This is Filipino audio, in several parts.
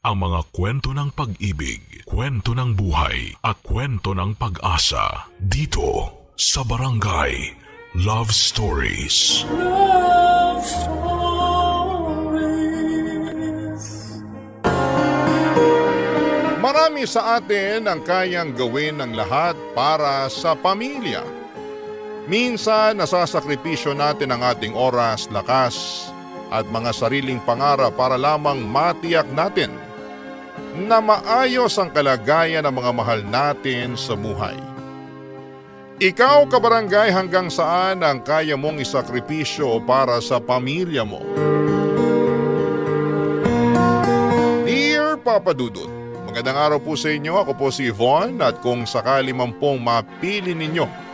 ang mga kwento ng pag-ibig, kwento ng buhay at kwento ng pag-asa dito sa Barangay Love Stories. Love Stories. Marami sa atin ang kayang gawin ng lahat para sa pamilya. Minsan nasasakripisyo natin ang ating oras, lakas at mga sariling pangarap para lamang matiyak natin na maayos ang kalagayan ng mga mahal natin sa buhay. Ikaw, kabarangay, hanggang saan ang kaya mong isakripisyo para sa pamilya mo? Dear Papa Dudut, magandang araw po sa inyo. Ako po si Yvonne at kung sakali man pong mapili ninyo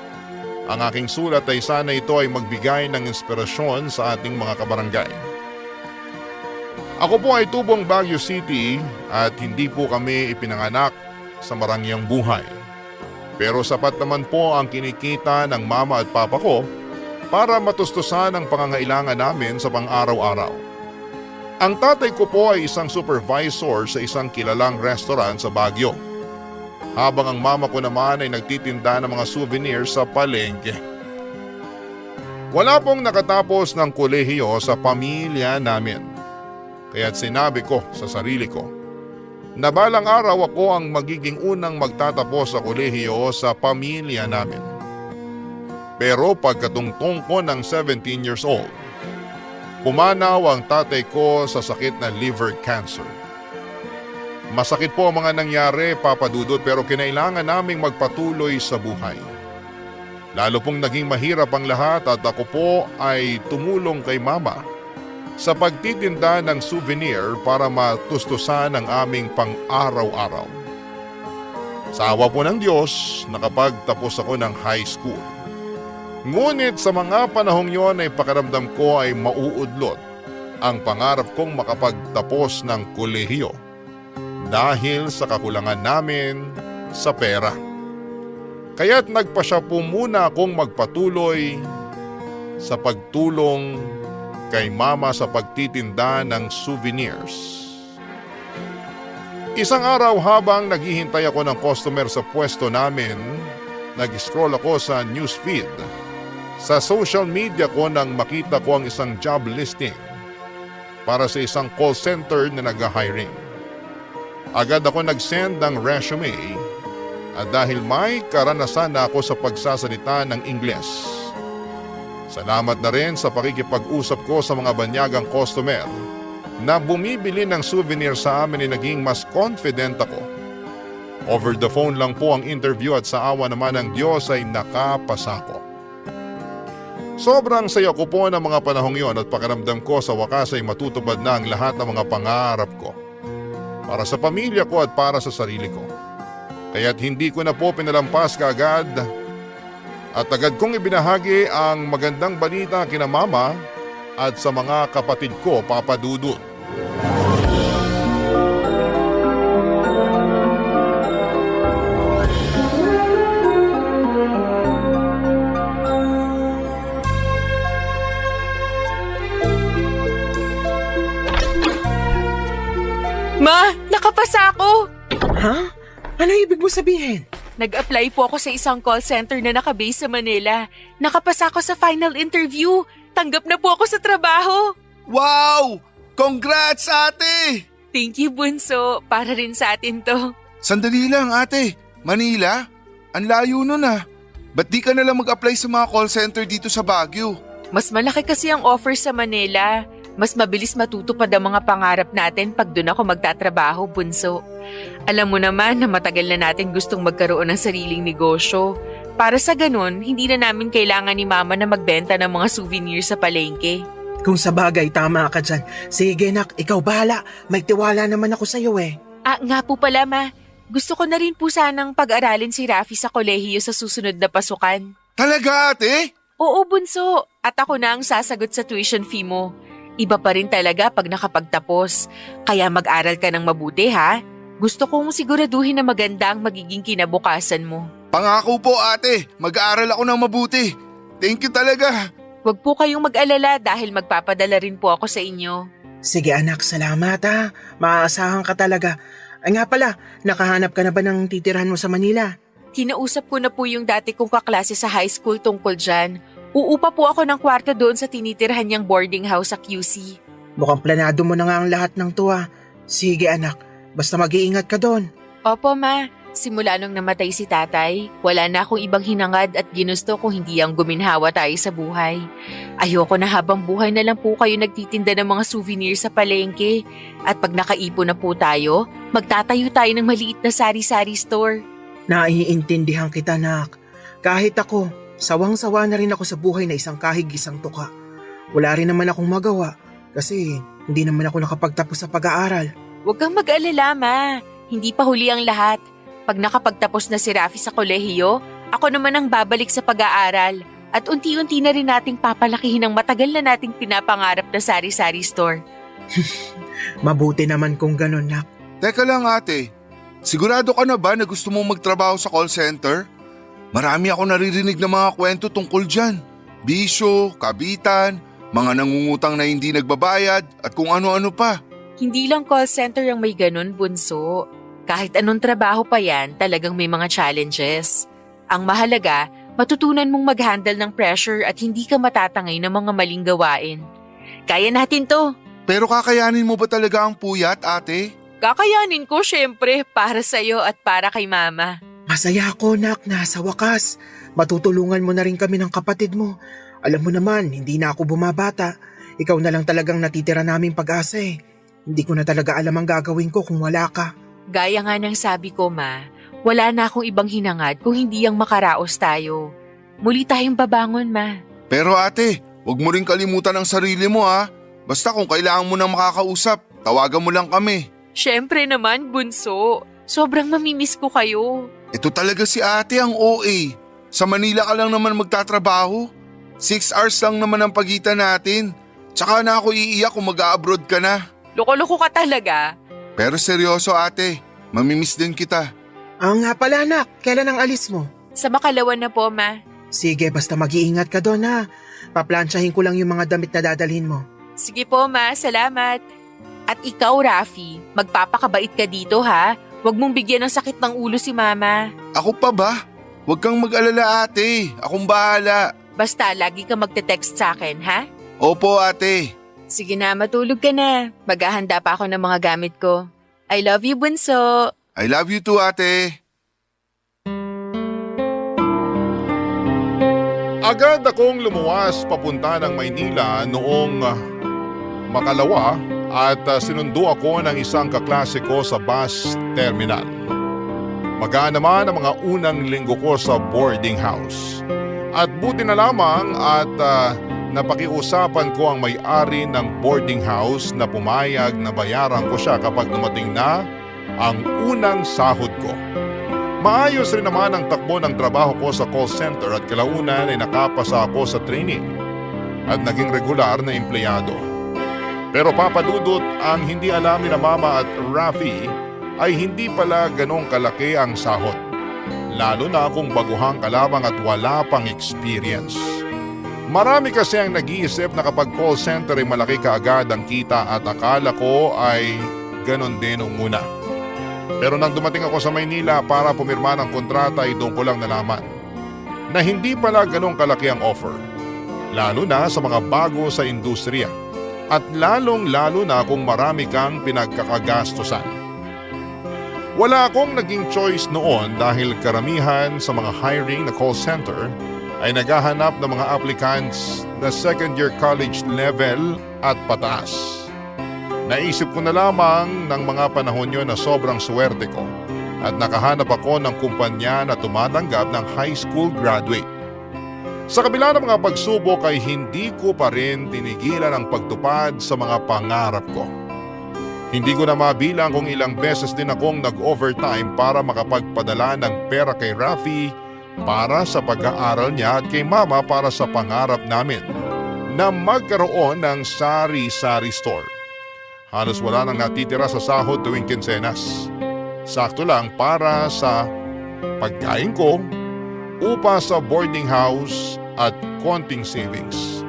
ang aking sulat ay sana ito ay magbigay ng inspirasyon sa ating mga kabarangay. Ako po ay tubong Baguio City at hindi po kami ipinanganak sa marangyang buhay. Pero sapat naman po ang kinikita ng mama at papa ko para matustusan ang pangangailangan namin sa pang-araw-araw. Ang tatay ko po ay isang supervisor sa isang kilalang restaurant sa Baguio, habang ang mama ko naman ay nagtitinda ng mga souvenirs sa palengke. Wala pong nakatapos ng kolehiyo sa pamilya namin. Kaya't sinabi ko sa sarili ko na balang araw ako ang magiging unang magtatapos sa kolehiyo sa pamilya namin. Pero pagkatungtong ko ng 17 years old, pumanaw ang tatay ko sa sakit na liver cancer. Masakit po ang mga nangyari, Papa Dudut, pero kinailangan naming magpatuloy sa buhay. Lalo pong naging mahirap ang lahat at ako po ay tumulong kay Mama sa pagtitinda ng souvenir para matustusan ang aming pang-araw-araw. Sa awa po ng Diyos, nakapagtapos ako ng high school. Ngunit sa mga panahong yon ay pakiramdam ko ay mauudlot ang pangarap kong makapagtapos ng kolehiyo dahil sa kakulangan namin sa pera. Kaya't nagpasya po muna akong magpatuloy sa pagtulong kay Mama sa pagtitinda ng souvenirs. Isang araw habang naghihintay ako ng customer sa pwesto namin, nag-scroll ako sa newsfeed sa social media ko nang makita ko ang isang job listing para sa isang call center na nag-hiring. Agad ako nag-send ng resume at dahil may karanasan na ako sa pagsasalita ng Ingles. Salamat na rin sa pakikipag-usap ko sa mga banyagang customer na bumibili ng souvenir sa amin ay naging mas confident ako. Over the phone lang po ang interview at sa awa naman ng Diyos ay nakapasa ko. Sobrang saya ko po ng mga panahong yon at pakiramdam ko sa wakas ay matutupad na ang lahat ng mga pangarap ko. Para sa pamilya ko at para sa sarili ko. Kaya't hindi ko na po pinalampas kaagad at agad kong ibinahagi ang magandang balita kina Mama at sa mga kapatid ko, Papa Dudut. Ma, nakapasa ako! Ha? Ano ibig mo sabihin? Nag-apply po ako sa isang call center na nakabase sa Manila. Nakapasa ako sa final interview. Tanggap na po ako sa trabaho. Wow! Congrats, ate! Thank you, Bunso. Para rin sa atin to. Sandali lang, ate. Manila? Ang layo nun ah. Ba't di ka nalang mag-apply sa mga call center dito sa Baguio? Mas malaki kasi ang offer sa Manila. Mas mabilis matutupad ang mga pangarap natin pag doon ako magtatrabaho, Bunso. Alam mo naman na matagal na natin gustong magkaroon ng sariling negosyo. Para sa ganun, hindi na namin kailangan ni Mama na magbenta ng mga souvenirs sa palengke. Kung sa bagay, tama ka dyan. Sige nak, ikaw bahala. May tiwala naman ako sa'yo eh. Nga po pala, Ma. Gusto ko na rin po sanang pag-aralin si Rafi sa kolehiyo sa susunod na pasukan. Talaga, ate? Oo, Bunso. At ako na ang sasagot sa tuition fee mo. Iba pa rin talaga pag nakapagtapos. Kaya mag-aral ka ng mabuti, ha? Gusto kong siguraduhin na maganda ang magiging kinabukasan mo. Pangako po, ate. Mag-aaral ako ng mabuti. Thank you talaga. Huwag po kayong mag-alala dahil magpapadala rin po ako sa inyo. Sige anak, salamat ha. Maaasahan ka talaga. Ay nga pala, nakahanap ka na ba ng titirahan mo sa Manila? Kinausap ko na po yung dati kong kaklase sa high school tungkol dyan. Uupa po ako ng kwarto doon sa tinitirhan niyang boarding house sa QC. Mukhang planado mo na nga ang lahat ng tuwa. Sige anak, basta mag-iingat ka doon. Opo ma, simula nung namatay si tatay, wala na akong ibang hinangad at ginusto kung hindi ang guminhawa tayo sa buhay. Ayoko na habang buhay na lang po kayo nagtitinda ng mga souvenir sa palengke. At pag nakaipon na po tayo, magtatayo tayo ng maliit na sari-sari store. Naiintindihan kita anak. Kahit ako, sawang-sawa na rin ako sa buhay na isang kahig isang tuka. Wala rin naman akong magawa kasi hindi naman ako nakapagtapos sa pag-aaral. Huwag kang mag-alala ma, hindi pa huli ang lahat. Pag nakapagtapos na si Rafi sa kolehiyo, ako naman ang babalik sa pag-aaral. At unti-unti na rin nating papalakihin ang matagal na nating pinapangarap na sari-sari store. Mabuti naman kung ganun nak. Teka lang ate, sigurado ka na ba na gusto mong magtrabaho sa call center? Marami ako naririnig na mga kwento tungkol dyan. Bisyo, kabitan, mga nangungutang na hindi nagbabayad at kung ano-ano pa. Hindi lang call center ang may ganun, bunso. Kahit anong trabaho pa yan, talagang may mga challenges. Ang mahalaga, matutunan mong mag-handle ng pressure at hindi ka matatangay ng mga maling gawain. Kaya natin to. Pero kakayanin mo ba talaga ang puyat, ate? Kakayanin ko syempre para sa'yo at para kay mama. Masaya ako nak na sa wakas. Matutulungan mo na rin kami ng kapatid mo. Alam mo naman, hindi na ako bumabata. Ikaw na lang talagang natitira naming pag-asa eh. Hindi ko na talaga alam ang gagawin ko kung wala ka. Gaya nga ng sabi ko ma, wala na akong ibang hinangad kung hindi ang makaraos tayo. Muli tayong babangon ma. Pero ate, huwag mo rin kalimutan ang sarili mo ha. Basta kung kailangan mo nang makakausap, tawagan mo lang kami. Syempre naman bunso, sobrang mamimiss ko kayo. Ito talaga si ate ang OA. Sa Manila ka lang naman magtatrabaho. 6 hours lang naman ang pagitan natin. Tsaka na ako iiyak kung mag-a-abroad ka na. Loko-loko ka talaga. Pero seryoso ate, mamimiss din kita. Nga pala anak, kailan ang alis mo? Sa Makalawan na po ma. Sige, basta mag-iingat ka doon ha. Paplansyahin ko lang yung mga damit na dadalhin mo. Sige po ma, salamat. At ikaw Rafi, magpapakabait ka dito ha. Huwag mong bigyan ng sakit ng ulo si mama. Ako pa ba? Huwag kang mag-alala ate, akong bahala. Basta lagi ka magte-text sa akin ha. Opo ate. Sige na, matulog ka na. Maghahanda pa ako ng mga gamit ko. I love you, bunso. I love you too ate. Agad akong lumuwas papunta ng Maynila noong Makalawa at sinundo ako ng isang kaklase ko sa bus terminal. Magaan naman ang mga unang linggo ko sa boarding house. At buti na lamang at napakiusapan ko ang may-ari ng boarding house na pumayag na bayaran ko siya kapag dumating na ang unang sahod ko. Maayos rin naman ang takbo ng trabaho ko sa call center at kalaunan ay nakapasa ako sa training at naging regular na empleyado. Pero papadudot, ang hindi alam ni na Mama at Rafi ay hindi pala ganong kalaki ang sahod. Lalo na kung baguhang ka lamang at wala pang experience. Marami kasi ang nag-iisip na kapag call center ay malaki kaagad ang kita at akala ko ay ganon din nung muna. Pero nang dumating ako sa Maynila para pumirma ng kontrata ay doon ko lang nalaman na hindi pala ganong kalaki ang offer. Lalo na sa mga bago sa industriya. At lalong-lalo na kung marami kang pinagkakagastusan. Wala akong naging choice noon dahil karamihan sa mga hiring na call center ay naghahanap ng mga applicants na second year college level at pataas. Naisip ko na lamang ng mga panahon yun na sobrang swerte ko at nakahanap ako ng kumpanya na tumatanggap ng high school graduate. Sa kabila ng mga pagsubok ay hindi ko pa rin tinigilan ang pagtupad sa mga pangarap ko. Hindi ko na mabilang kung ilang beses din akong nag-overtime para makapagpadala ng pera kay Rafi para sa pag-aaral niya at kay Mama para sa pangarap namin na magkaroon ng sari-sari store. Halos wala nang natitira sa sahod tuwing kinsenas. Sakto lang para sa pagkain ko, upa sa boarding house at konting savings.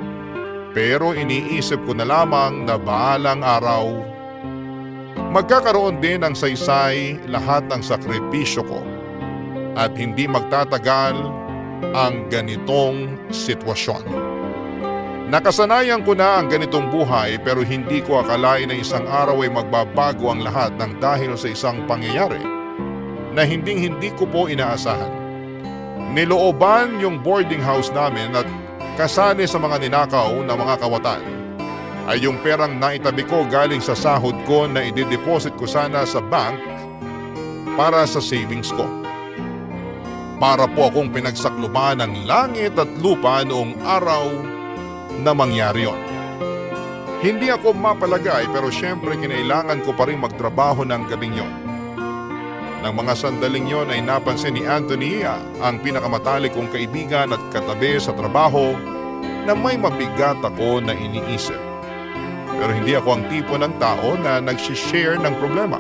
Pero iniisip ko na lamang na balang araw, magkakaroon din ng saysay lahat ng sakripisyo ko at hindi magtatagal ang ganitong sitwasyon. Nakasanayan ko na ang ganitong buhay pero hindi ko akalain na isang araw ay magbabago ang lahat ng dahil sa isang pangyayari na hindi ko po inaasahan. Nilooban yung boarding house namin at kasali sa mga ninakaw na mga kawatan ay yung perang naitabi ko galing sa sahod ko na i-deposit ko sana sa bank para sa savings ko. Para po akong pinagsakluban ng langit at lupa noong araw na mangyari yon. Hindi ako mapalagay pero syempre kinailangan ko pa rin magtrabaho ng gabing yon. Nang mga sandaling yon ay napansin ni Anthony, ang pinakamatalik kong kaibigan at katabi sa trabaho, na may mabigat ako na iniisip. Pero hindi ako ang tipo ng tao na nagsishare ng problema.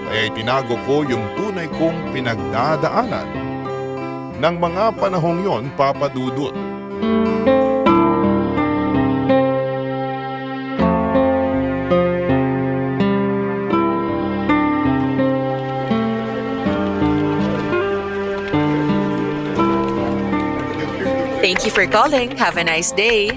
Kaya itinago ko yung tunay kong pinagdadaanan ng mga panahong yon, Papa Dudut. Thank you for calling. Have a nice day.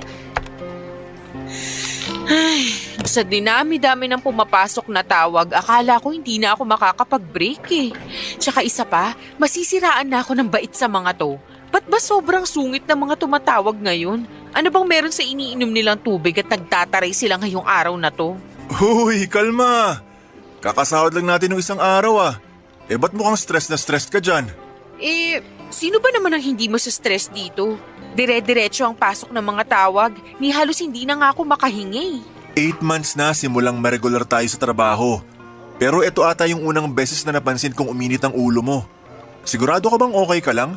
Ay, sa dinami-dami ng pumapasok na tawag, akala ko hindi na ako makakapag-break eh. Tsaka isa pa, masisiraan na ako ng bait sa mga to. Ba't ba sobrang sungit ng mga tumatawag ngayon? Ano bang meron sa iniinom nilang tubig at nagtataray sila ngayong araw na to? Uy, kalma! Kakasahod lang natin ng isang araw ah. Eh ba't mukhang stress na stress ka dyan? Sino ba naman ang hindi stress dito? Dire-diretso ang pasok ng mga tawag, ni halos hindi na nga ako makahingi. 8 months na simulang ma-regular tayo sa trabaho. Pero ito ata yung unang beses na napansin kong uminit ang ulo mo. Sigurado ka bang okay ka lang?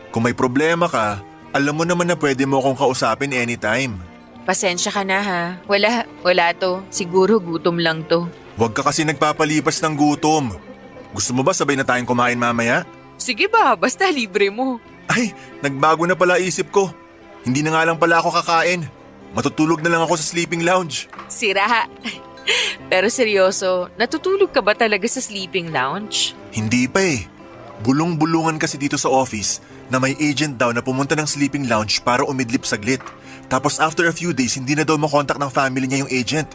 Kung may problema ka, alam mo naman na pwede mo akong kausapin anytime. Pasensya ka na ha. Wala to. Siguro gutom lang to. Huwag ka kasi nagpapalipas ng gutom. Gusto mo ba sabay na tayong kumain mamaya? Sige ba, basta libre mo. Ay, nagbago na pala isip ko. Hindi na nga lang pala ako kakain. Matutulog na lang ako sa sleeping lounge. Sira. Pero seryoso, natutulog ka ba talaga sa sleeping lounge? Hindi pa eh. Bulong-bulungan kasi dito sa office na may agent daw na pumunta ng sleeping lounge para umidlip saglit. Tapos after a few days, hindi na daw makontak ng family niya yung agent.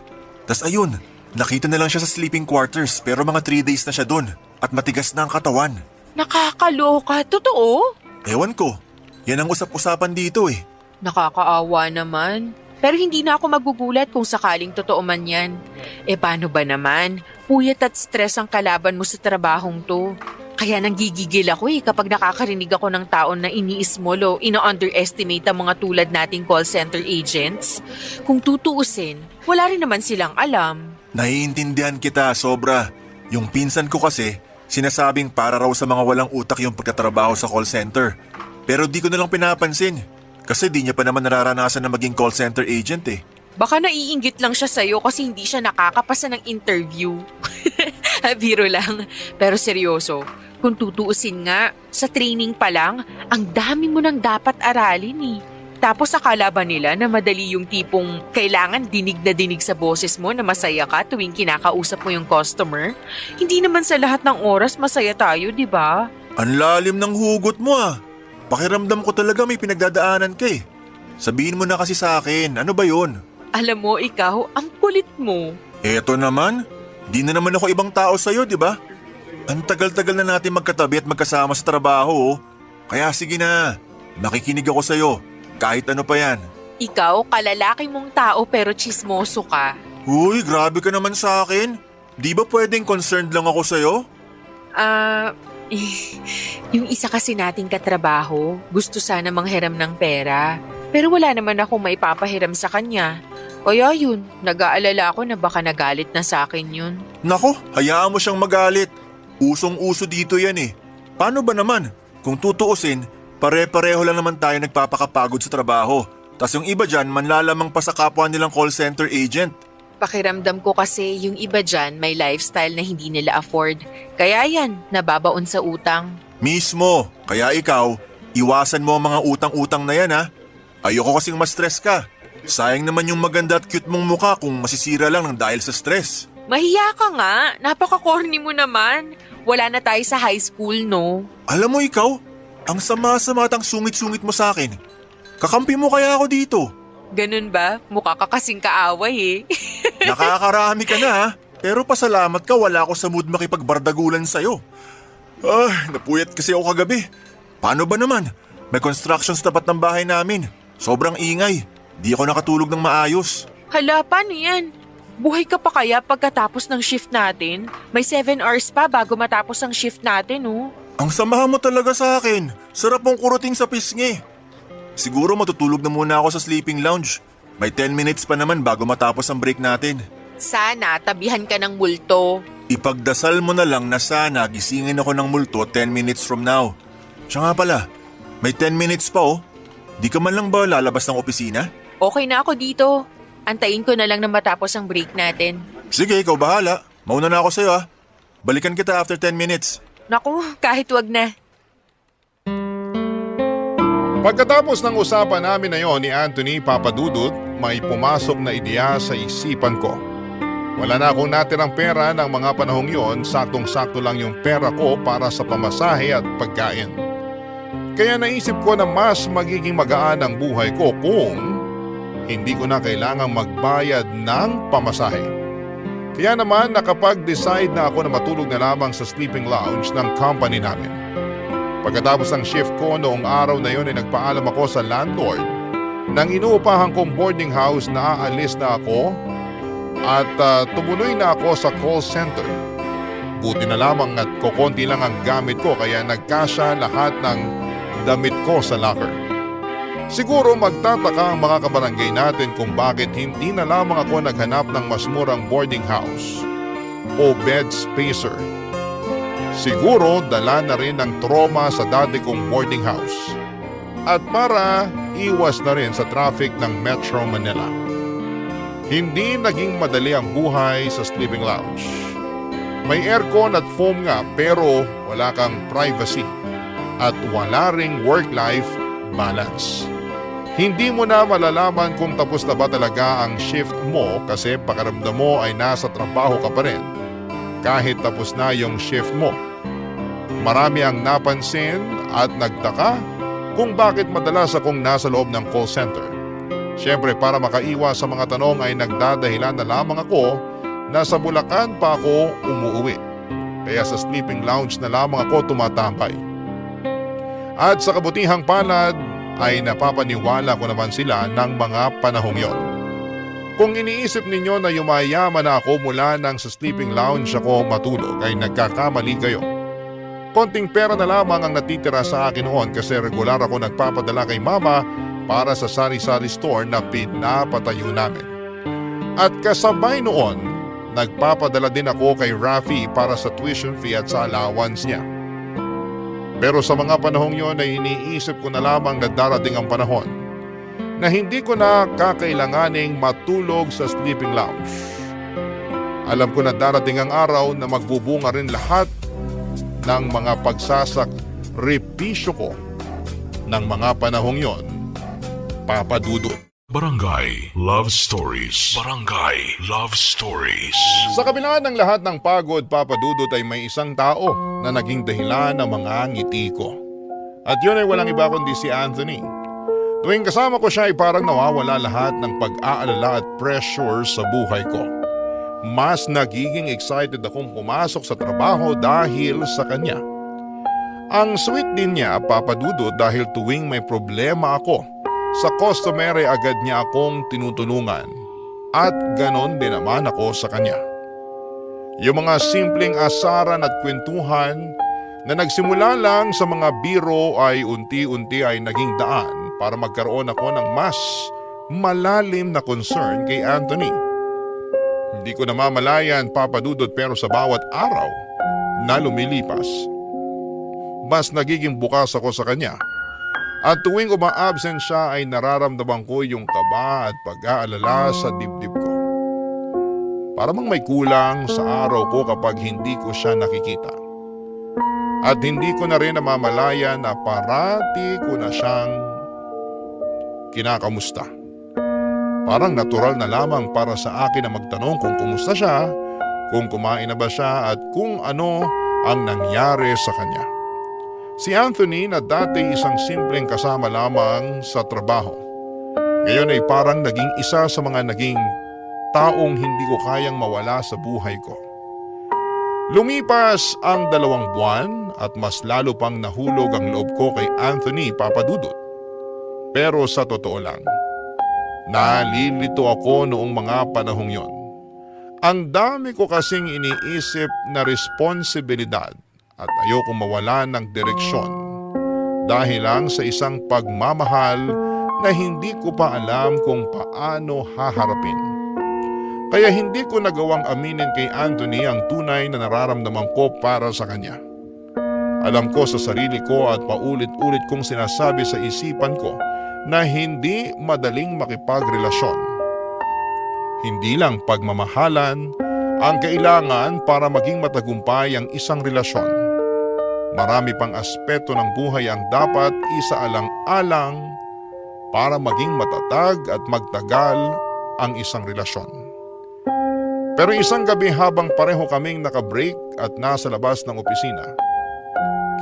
Tas ayun, nakita na lang siya sa sleeping quarters pero mga 3 days na siya dun at matigas na ang katawan. Nakakaloka, totoo? Ewan ko, yan ang usap-usapan dito eh. Nakakaawa naman. Pero hindi na ako magugulat kung sakaling totoo man yan. Paano ba naman? Puyat at stress ang kalaban mo sa trabahong to. Kaya nanggigigil ako kapag nakakarinig ako ng taon na iniismol o ino-underestimate ang mga tulad nating call center agents. Kung tutuusin, wala rin naman silang alam. Naiintindihan kita, sobra. Yung pinsan ko kasi, sinasabing para raw sa mga walang utak yung pagkatrabaho sa call center. Pero di ko nalang pinapansin. Kasi di niya pa naman nararanasan na maging call center agent eh. Baka naiinggit lang siya sa'yo kasi hindi siya nakakapasa ng interview. Biro lang. Pero seryoso, kung tutuusin nga, sa training pa lang, ang dami mo nang dapat aralin eh. Tapos akala ba nila na madali yung tipong kailangan dinig na dinig sa boses mo na masaya ka tuwing kinakausap mo yung customer? Hindi naman sa lahat ng oras masaya tayo, di ba? Ang lalim ng hugot mo ah. Pakiramdam ko talaga may pinagdadaanan ka eh. Sabihin mo na kasi sa akin, ano ba yun? Alam mo, ikaw, ang kulit mo. Eto naman, di na naman ako ibang tao sa'yo, di ba? Ang tagal-tagal na natin magkatabi at magkasama sa trabaho. Kaya sige na, makikinig ako sa'yo. Kahit ano pa yan. Ikaw, kalalaki mong tao pero tsismoso ka. Uy, grabe ka naman sa akin. Di ba pwedeng concerned lang ako sa'yo? Yung isa kasi nating katrabaho, gusto sana manghiram ng pera. Pero wala naman akong maipapahiram sa kanya. Kaya yun, nag-aalala ako na baka nagalit na sa akin yun. Nako, hayaan mo siyang magalit. Usong-uso dito yan eh. Paano ba naman? Kung tutuusin, pare-pareho lang naman tayo nagpapakapagod sa trabaho. Tas yung iba dyan, manlalamang pa sa kapwa nilang call center agent. Pakiramdam ko kasi yung iba dyan may lifestyle na hindi nila afford. Kaya yan, nababaon sa utang. Mismo, kaya ikaw, iwasan mo ang mga utang-utang na yan ha. Ayoko kasing ma-stress ka. Sayang naman yung maganda at cute mong mukha kung masisira lang ng dahil sa stress. Mahiya ka nga, napaka-corny mo naman. Wala na tayo sa high school, no? Alam mo ikaw, ang sama-sama at ang sungit-sungit mo sa akin. Kakampi mo kaya ako dito. Ganun ba? Mukha ka kasing kaaway eh. Nakakarami ka na ha. Pero pasalamat ka wala ako sa mood makipagbardagulan sa'yo. Napuyat kasi ako kagabi. Paano ba naman? May construction sa tapat ng bahay namin. Sobrang ingay. Di ako nakatulog ng maayos. Hala, paano yan? Buhay ka pa kaya pagkatapos ng shift natin? May 7 hours pa bago matapos ang shift natin, oh. Ang samahan mo talaga sa akin. Sarap mong kuruting sa pisngi. Siguro matutulog na muna ako sa sleeping lounge. May 10 minutes pa naman bago matapos ang break natin. Sana tabihan ka ng multo. Ipagdasal mo na lang na sana gisingin ako ng multo 10 minutes from now. Siya nga pala, may 10 minutes pa oh. Di ka man lang ba lalabas ng opisina? Okay na ako dito. Antayin ko na lang na matapos ang break natin. Sige, ikaw bahala. Mauna na ako sa'yo ah. Balikan kita after 10 minutes. Naku, kahit wag na. Pagkatapos ng usapan namin na yon ni Anthony Papadudut, may pumasok na ideya sa isipan ko. Wala na akong natirang pera ng mga panahong yon, saktong-sakto lang yung pera ko para sa pamasahe at pagkain. Kaya naisip ko na mas magiging magaan ang buhay ko kung hindi ko na kailangang magbayad ng pamasahe. Kaya naman nakapag-decide na ako na matulog na lamang sa sleeping lounge ng company namin. Pagkatapos ng shift ko noong araw na yon ay nagpaalam ako sa landlord nang inuupahan kong boarding house na aalis na ako at tumuloy na ako sa call center. Buti na lamang at kokonti lang ang gamit ko kaya nagkasya lahat ng damit ko sa locker. Siguro magtataka ang mga kabarangay natin kung bakit hindi na lamang ako naghanap ng mas murang boarding house o bed spacer. Siguro dala na rin ng trauma sa dati kong boarding house at para iwas na rin sa traffic ng Metro Manila. Hindi naging madali ang buhay sa sleeping lounge. May aircon at foam nga pero wala kang privacy at wala ring work-life balance. Hindi mo na malalaman kung tapos na ba talaga ang shift mo kasi pakiramdam mo ay nasa trabaho ka pa rin kahit tapos na yung shift mo. Marami ang napansin at nagtaka kung bakit madalas akong nasa loob ng call center. Siyempre para makaiwas sa mga tanong ay nagdadahilan na lamang ako na sa Bulacan pa ako umuuwi. Kaya sa sleeping lounge na lamang ako tumatambay. At sa kabutihang palad ay napapaniwala ko naman sila ng mga panahong yon. Kung iniisip ninyo na yumayaman na ako mula nang sa sleeping lounge ako matulog ay nagkakamali kayo. Konting pera na lamang ang natitira sa akin noon kasi regular ako nagpapadala kay mama para sa sari-sari store na pinapatayo namin. At kasabay noon, nagpapadala din ako kay Rafi para sa tuition fee at sa allowance niya. Pero sa mga panahong yon ay iniisip ko na lamang na darating ang panahon na hindi ko na kakailanganing matulog sa sleeping lounge. Alam ko na darating ang araw na magbubunga rin lahat ng mga pagsasakripisyo ko ng mga panahong yon, Papadudut. Barangay Love Stories. Barangay Love Stories. Sa kabila ng lahat ng pagod, Papadudut, ay may isang tao na naging dahilan ng mga ngiti ko. At yun ay walang iba kundi si Anthony. Tuwing kasama ko siya ay parang nawawala lahat ng pag-aalala at pressure sa buhay ko. Mas nagiging excited akong pumasok sa trabaho dahil sa kanya. Ang sweet din niya, Papadudut, dahil tuwing may problema ako sa customer ay agad niya akong tinutulungan at ganon din naman ako sa kanya. Yung mga simpleng asaran at kwentuhan na nagsimula lang sa mga biro ay unti-unti ay naging daan para magkaroon ako ng mas malalim na concern kay Anthony. Hindi ko namamalayan, Papadudut, pero sa bawat araw na lumilipas, mas nagiging bukas ako sa kanya. At tuwing uma-absent siya ay nararamdaman ko yung kaba at pag-aalala sa dibdib ko. Parang may kulang sa araw ko kapag hindi ko siya nakikita. At hindi ko na rin namamalayan na parati ko na siyang kinakamusta. Parang natural na lamang para sa akin na magtanong kung kumusta siya, kung kumain na ba siya at kung ano ang nangyari sa kanya. Si Anthony na dati isang simpleng kasama lamang sa trabaho, ngayon ay parang naging isa sa mga naging taong hindi ko kayang mawala sa buhay ko. Lumipas ang 2 buwan at mas lalo pang nahulog ang loob ko kay Anthony Papadudut. Pero sa totoo lang, nalilito ako noong mga panahong yon. Ang dami ko kasing iniisip na responsibilidad at ayoko mawala ng direksyon dahil lang sa isang pagmamahal na hindi ko pa alam kung paano haharapin. Kaya hindi ko nagawang aminin kay Anthony ang tunay na nararamdaman ko para sa kanya. Alam ko sa sarili ko at paulit-ulit kong sinasabi sa isipan ko na hindi madaling makipagrelasyon. Hindi lang pagmamahalan ang kailangan para maging matagumpay ang isang relasyon. Marami pang aspeto ng buhay ang dapat isaalang-alang para maging matatag at magtagal ang isang relasyon. Pero isang gabi habang pareho kaming naka-break at nasa labas ng opisina,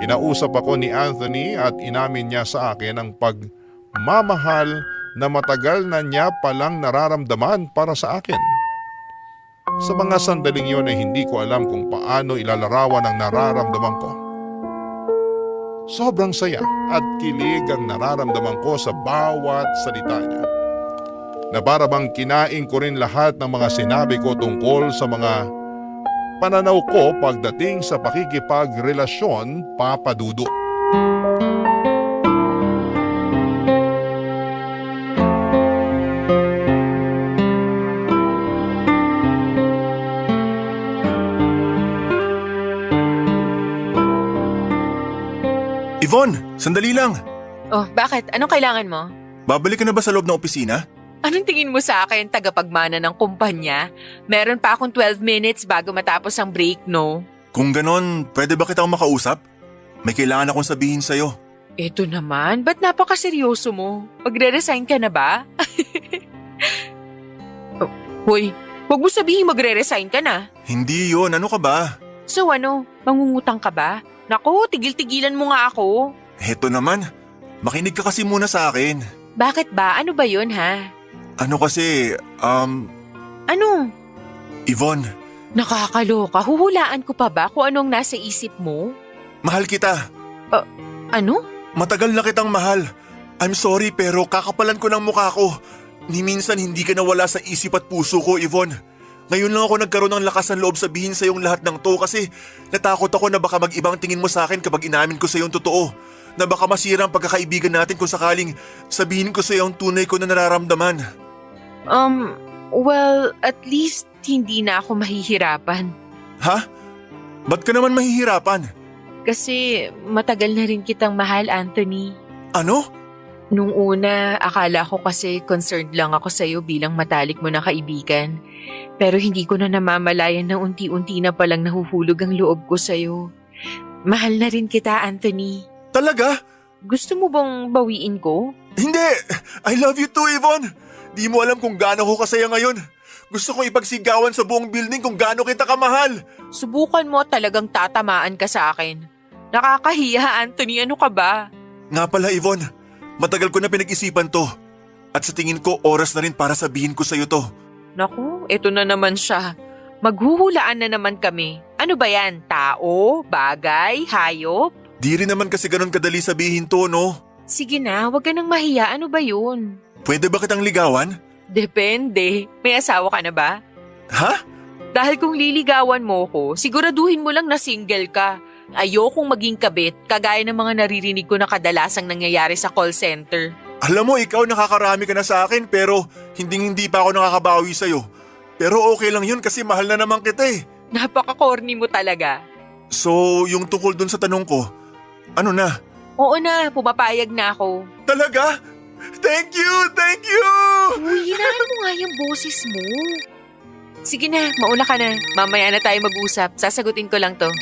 kinausap ako ni Anthony at inamin niya sa akin ang pagmamahal na matagal na niya palang nararamdaman para sa akin. Sa mga sandaling yon ay hindi ko alam kung paano ilalarawan ang nararamdaman ko. Sobrang saya at kilig ang nararamdaman ko sa bawat salita niya. Na para bang kinain ko rin lahat ng mga sinabi ko tungkol sa mga pananaw ko pagdating sa pakikipagrelasyon, Papadudut. Yvonne, sandali lang. Oh, bakit? Anong kailangan mo? Babalik ka na ba sa loob ng opisina? Anong tingin mo sa akin, tagapagmana ng kumpanya? Meron pa akong 12 minutes bago matapos ang break, no? Kung ganon, pwede ba kitang makausap? May kailangan akong sabihin sa'yo. Eto naman, ba't napakaseryoso mo? Magre-resign ka na ba? Oh, hoy, huwag mo sabihin magre-resign ka na. Hindi yun, ano ka ba? So ano, mangungutang ka ba? Naku, tigil-tigilan mo nga ako. Heto naman, makinig ka kasi muna sa akin. Bakit ba? Ano ba yun, ha? Ano kasi, Ano? Yvonne, Nakakaloka, huhulaan ko pa ba kung anong nasa isip mo? mahal kita. Ano? Matagal na kitang mahal. I'm sorry pero kakapalan ko ng mukha ko. Ni minsan hindi ka nawala sa isip at puso ko, Yvonne. Ngayon lang ako nagkaroon ng lakas ng loob sabihin sa iyong lahat ng to kasi natakot ako na baka mag-ibang tingin mo sa akin kapag inamin ko sa iyong totoo. Na baka masira ang pagkakaibigan natin kung sakaling sabihin ko sa iyo ang tunay ko na nararamdaman. Well, at least hindi na ako mahihirapan. Ha? Ba't ka naman mahihirapan? Kasi matagal na rin kitang mahal, Anthony. Ano? Nung una, akala ko kasi concerned lang ako sa'yo bilang matalik mo na kaibigan. Pero hindi ko na namamalayan na unti-unti na palang nahuhulog ang loob ko sa'yo. Mahal na rin kita, Anthony. Talaga? Gusto mo bang bawiin ko? Hindi! I love you too, Yvonne! Di mo alam kung gaano ko kasaya ngayon. Gusto kong ipagsigawan sa buong building kung gaano kita kamahal. Subukan mo, talagang tatamaan ka sa akin. Nakakahiya, Anthony. Ano ka ba? Nga pala, Yvonne, matagal ko na pinag-isipan to. At sa tingin ko, oras na rin para sabihin ko sa'yo to. Naku, eto na naman siya. Maghuhulaan na naman kami. Ano ba yan? Tao? Bagay? Hayop? Di rin naman kasi ganun kadali sabihin to, no? Sige na, wag ka nang mahiya. Ano ba yun? Pwede ba kitang ligawan? Depende. May asawa ka na ba? Ha? Dahil kung liligawan mo ko, siguraduhin mo lang na single ka. Ayokong maging kabit, kagaya ng mga naririnig ko na kadalasang nangyayari sa call center. Alam mo, ikaw nakakarami ka na sa akin pero hindi pa ako nakakabawi sa'yo. Pero okay lang yun kasi mahal na naman kita eh. Napaka-corny mo talaga. So, yung tungkol dun sa tanong ko, ano na? Oo na, pumapayag na ako. Talaga? Thank you! Thank you! Uy, hinaan mo nga yung boses mo. Sige na, mauna ka na. Mamaya na tayo mag-usap. Sasagutin ko lang to.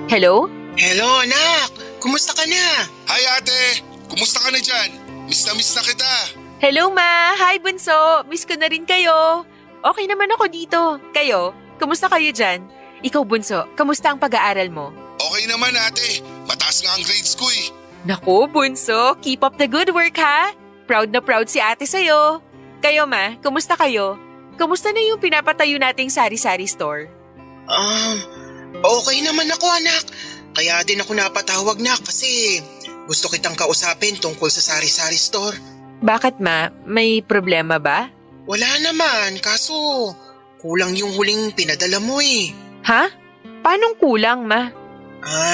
Hello? Hello anak, kumusta ka na? Hi ate! Kumusta ka na dyan? Miss na kita. Hello, Ma! Hi, Bunso! Miss ko na rin kayo. Okay naman ako dito. Kayo? Kamusta kayo dyan? Ikaw, Bunso, kamusta ang pag-aaral mo? Okay naman ate, mataas nga ang grades ko eh. Naku, Bunso, keep up the good work ha! Proud na proud si ate sa'yo. Kayo, Ma, kamusta kayo? Kamusta na yung pinapatayo nating sari-sari store? Okay naman ako anak. Kaya din ako napatawag na kasi gusto kitang kausapin tungkol sa sari-sari store. Bakit, Ma? May problema ba? Wala naman, kaso kulang yung huling pinadala mo eh. Ha? Paanong kulang, Ma?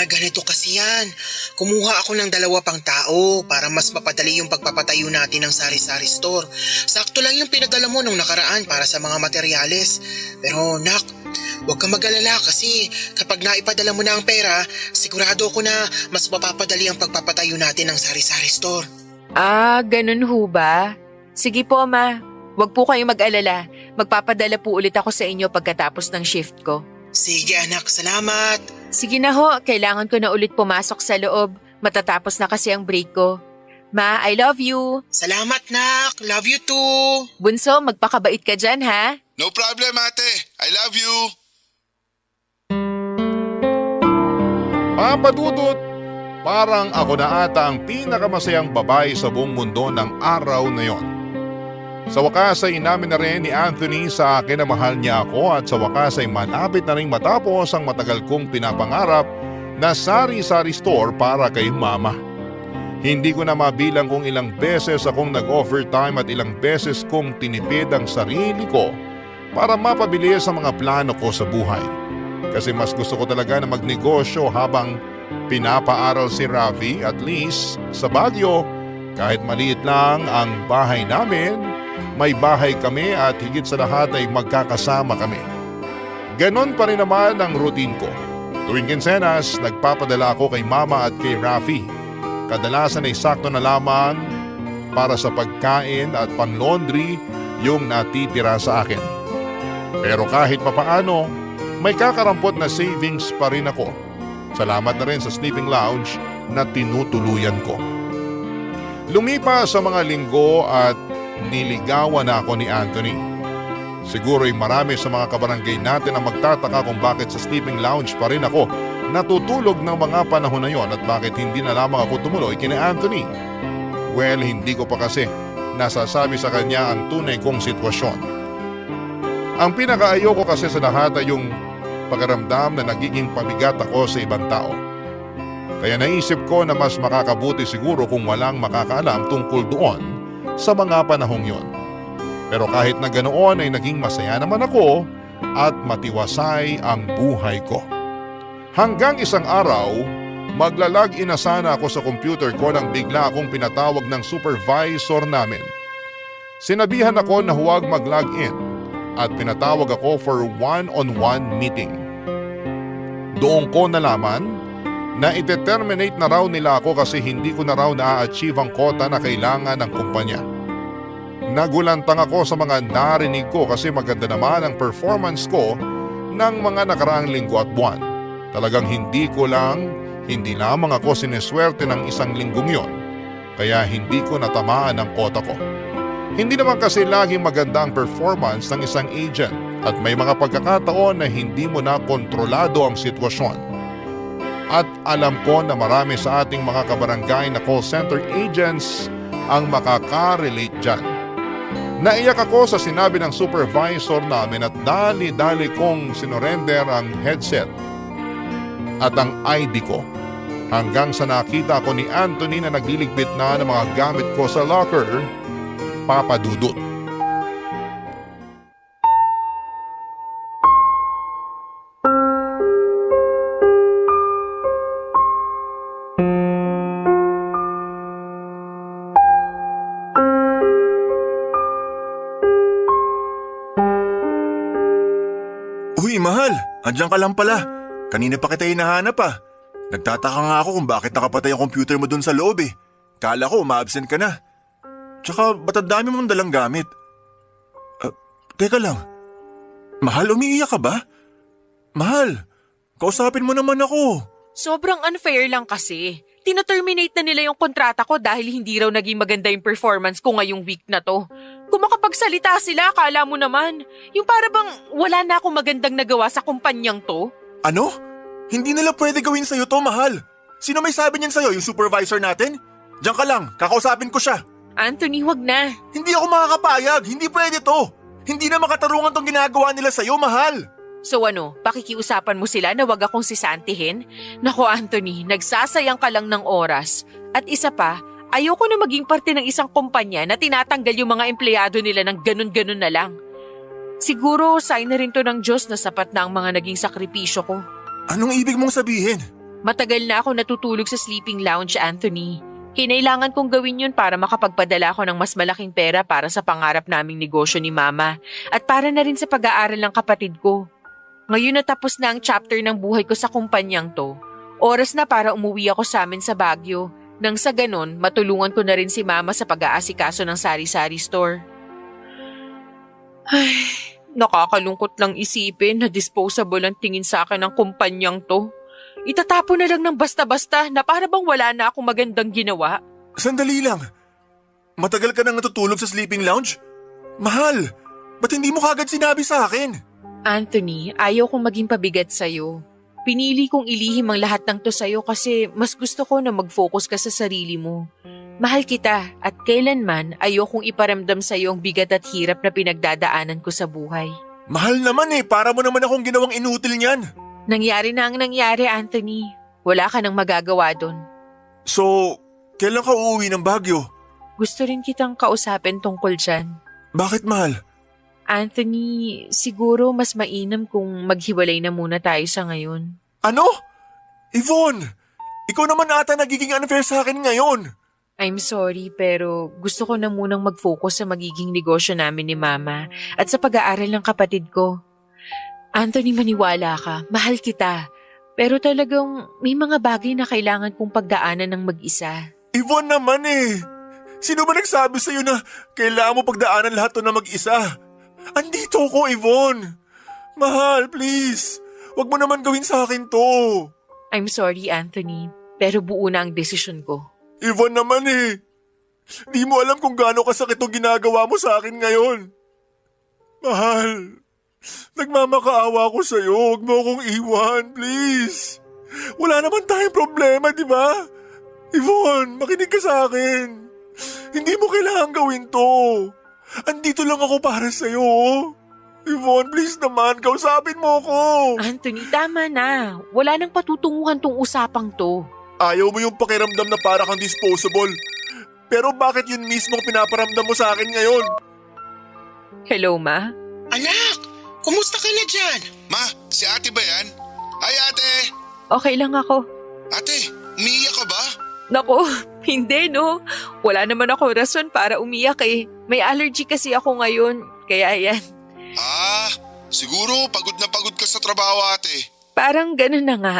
Ganito kasi yan. Kumuha ako ng 2 pang tao para mas mapadali yung pagpapatayo natin ng sari-sari store. Sakto lang yung pinadala mo nung nakaraan para sa mga materyales. Pero nak, huwag ka mag-alala kasi kapag naipadala mo na ang pera, sigurado ako na mas mapapadali ang pagpapatayo natin ng sari-sari store. Ganun ho ba? Sige po, Ma. Huwag po kayong mag-alala. Magpapadala po ulit ako sa inyo pagkatapos ng shift ko. Sige anak, salamat. Sige na ho, kailangan ko na ulit pumasok sa loob. Matatapos na kasi ang break ko. Ma, I love you. Salamat nak, love you too. Bunso, magpakabait ka dyan ha. No problem ate, I love you. Papa Dudut, parang ako na ata ang pinakamasayang babae sa buong mundo ng araw na yon. Sa wakas ay inamin na rin ni Anthony sa akin na mahal niya ako at sa wakas ay malapit na rin matapos ang matagal kong pinapangarap na sari-sari store para kay mama. Hindi ko na mabilang kung ilang beses akong nag-overtime at ilang beses kong tinipid ang sarili ko para mapabilis ang mga plano ko sa buhay. Kasi mas gusto ko talaga na magnegosyo habang pinapaaral si Ravi, at least sa Baguio. Kahit maliit lang ang bahay namin, may bahay kami at higit sa lahat ay magkakasama kami. Ganon pa rin naman ang routine ko. Tuwing kinsenas, nagpapadala ako kay mama at kay Rafi. Kadalasan ay sakto na lamang para sa pagkain at pang-laundry yung natitira sa akin. Pero kahit papaano, may kakarampot na savings pa rin ako. Salamat na rin sa sleeping lounge na tinutuluyan ko. Lumipas sa mga linggo at niligawan na ako ni Anthony. Siguro'y marami sa mga kabarangay natin ang magtataka kung bakit sa sleeping lounge pa rin ako natutulog ng mga panahon na yon at bakit hindi na lamang ako tumuloy kina Anthony. Well, hindi ko pa kasi nasasabi sa kanya ang tunay kong sitwasyon. Ang pinakaayoko kasi sa lahat ay yung pakiramdam na nagiging pabigat ako sa ibang tao. Kaya naisip ko na mas makakabuti siguro kung walang makakaalam tungkol doon sa mga panahong yon. Pero kahit na ganoon ay naging masaya naman ako at matiwasay ang buhay ko. Hanggang isang araw, maglalag-in na sana ako sa computer ko nang bigla akong pinatawag ng supervisor namin. Sinabihan ako na huwag mag-log-in at pinatawag ako for one-on-one meeting. Doon ko nalaman na ite-terminate na raw nila ako kasi hindi ko na raw na-achieve ang quota na kailangan ng kumpanya. Nagulantang ako sa mga narinig ko kasi maganda naman ang performance ko ng mga nakaraang linggo at buwan. Talagang hindi lamang ako sineswerte ng isang linggong yon, kaya hindi ko natamaan ang quota ko. Hindi naman kasi laging maganda ang performance ng isang agent at may mga pagkakataon na hindi mo na kontrolado ang sitwasyon. At alam ko na marami sa ating mga kabarangay na call center agents ang makaka-relate dyan. Naiyak ako sa sinabi ng supervisor namin at dali-dali kong sinorender ang headset at ang ID ko hanggang sa nakita ko ni Anthony na nagliligpit na ng mga gamit ko sa locker. Papa Dudut. Uy, mahal! Andiyan ka lang pala. Kanina pa kita hinahanap ah. Nagtataka nga ako kung bakit nakapatay ang computer mo dun sa loob eh. Kala ko ma-absent ka na. Tsaka ba't ang dami mong dalang gamit? Teka lang. Mahal, umiiyak ka ba? Mahal, kausapin mo naman ako. Sobrang unfair lang kasi. Tina-terminate na nila yung kontrata ko dahil hindi raw naging maganda yung performance ko ngayong week na to. Kung makapagsalita sila, akala mo naman. Yung para bang wala na akong magandang nagawa sa kumpanyang to. Ano? Hindi nila pwede gawin sa'yo to, mahal. Sino may sabi niyan sa'yo, yung supervisor natin? Diyan ka lang, kakausapin ko siya. Anthony, wag na. Hindi ako makakapayag, hindi pwede to. Hindi na makatarungan tong ginagawa nila sa'yo, mahal. So ano, pakikiusapan mo sila na wag akong sisantihin? Nako Anthony, nagsasayang ka lang ng oras. At isa pa, ayoko na maging parte ng isang kumpanya na tinatanggal yung mga empleyado nila ng ganun-ganun na lang. Siguro, sign na rin to ng Diyos na sapat na ang mga naging sakripisyo ko. Anong ibig mong sabihin? Matagal na ako natutulog sa sleeping lounge, Anthony. Kinailangan kong gawin yun para makapagpadala ko ng mas malaking pera para sa pangarap naming negosyo ni Mama at para na rin sa pag-aaral ng kapatid ko. Ngayon natapos na ang chapter ng buhay ko sa kumpanyang to. Oras na para umuwi ako sa amin sa Baguio. Nang sa ganon, matulungan ko na rin si Mama sa pag-aasikaso ng sari-sari store. Ay, nakakalungkot lang isipin na disposable ang tingin sa akin ng kumpanyang to. Itatapon na lang ng basta-basta na para bang wala na akong magandang ginawa. Sandali lang. Matagal ka nang natutulog sa sleeping lounge? Mahal, ba't hindi mo kagad sinabi sa akin? Anthony, ayaw kong maging pabigat sa'yo. Pinili kong ilihim ang lahat ng to sa'yo kasi mas gusto ko na mag-focus ka sa sarili mo. Mahal kita at kailanman ayokong iparamdam sa'yo ang bigat at hirap na pinagdadaanan ko sa buhay. Mahal naman para mo naman akong ginawang inutil niyan. Nangyari na ang nangyari, Anthony. Wala ka nang magagawa doon. So, kailan ka uuwi ng Baguio? Gusto rin kitang kausapin tungkol dyan. Bakit, mahal? Anthony, siguro mas mainam kung maghiwalay na muna tayo sa ngayon. Ano? Yvonne, ikaw naman ata nagiging unfair sa akin ngayon. I'm sorry pero gusto ko na munang mag-focus sa magiging negosyo namin ni Mama at sa pag-aaral ng kapatid ko. Anthony, maniwala ka, mahal kita. Pero talagang may mga bagay na kailangan kong pagdaanan ng mag-isa. Yvonne naman Sino ba nagsabi sa'yo na kailangan mo pagdaanan lahat to na mag-isa? Andito ko, Yvonne. Mahal, please. Huwag mo naman gawin sa akin to. I'm sorry, Anthony, pero buo na ang desisyon ko. Yvonne naman Di mo alam kung gaano kasakit ang ginagawa mo sa akin ngayon. Mahal. Nagmamakaawa ko sa'yo. Huwag mo akong iwan, please. Wala naman tayong problema, di ba? Yvonne, makinig ka sa akin. Hindi mo kailangan gawin to. Andito lang ako para sa'yo. Yvonne, please naman, kausapin mo ko. Anthony, tama na. Wala nang patutunguhan tong usapang to. Ayaw mo yung pakiramdam na para kang disposable. Pero bakit yun mismo pinaparamdam mo sa akin ngayon? Hello, Ma? Anak, kumusta ka na dyan? Ma, si ate ba yan? Ay ate! Okay lang ako. Ate, umiiyak ka ba? Nako, hindi no. Wala naman ako rason para umiyak May allergy kasi ako ngayon. Kaya yan. Siguro pagod na pagod ka sa trabaho ate. Parang ganun na nga.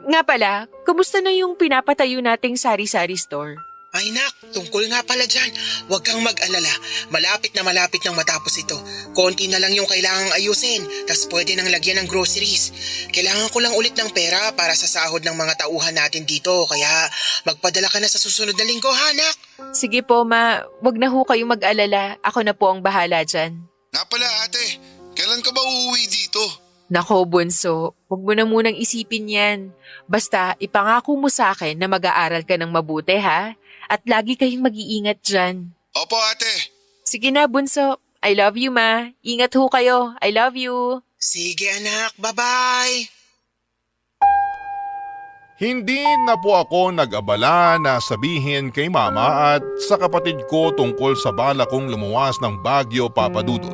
Nga pala, kumusta na yung pinapatayo nating sari-sari store? Ay nak, tungkol nga pala dyan. Huwag kang mag-alala. Malapit nang matapos ito. Konti na lang yung kailangang ayusin. Tas pwede nang lagyan ng groceries. Kailangan ko lang ulit ng pera para sa sahod ng mga tauhan natin dito. Kaya magpadala ka na sa susunod na linggo, ha, nak? Sige po, Ma. Wag na ho kayong mag-alala. Ako na po ang bahala dyan. Nga pala ate, kailan ka ba uuwi dito? Nako, Bunso. Wag mo na munang isipin yan. Basta, ipangako mo sa akin na mag-aaral ka ng mabuti, ha? At lagi kayong mag-iingat dyan. Opo ate. Sige na, Bunso. I love you, Ma. Ingat ho kayo. I love you. Sige anak, bye-bye. Hindi na po ako nag-abala na sabihin kay Mama at sa kapatid ko tungkol sa bala kong lumuwas ng Baguio, Papa Dudut.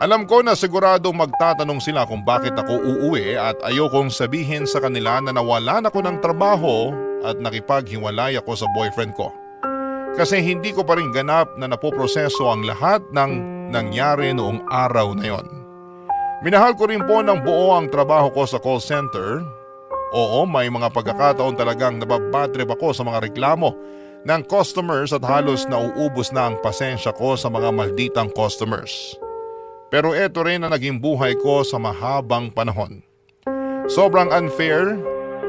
Alam ko na sigurado magtatanong sila kung bakit ako uuwi at ayokong sabihin sa kanila na nawalan ako ng trabaho at nakipaghiwalay ako sa boyfriend ko. Kasi hindi ko pa rin ganap na napoproseso ang lahat ng nangyari noong araw na yon. Minahal ko rin po ng buo ang trabaho ko sa call center. Oo, may mga pagkakataon talagang nababadtrip ako sa mga reklamo ng customers at halos nauubos na ang pasensya ko sa mga malditang customers. Pero eto rin ang naging buhay ko sa mahabang panahon. Sobrang unfair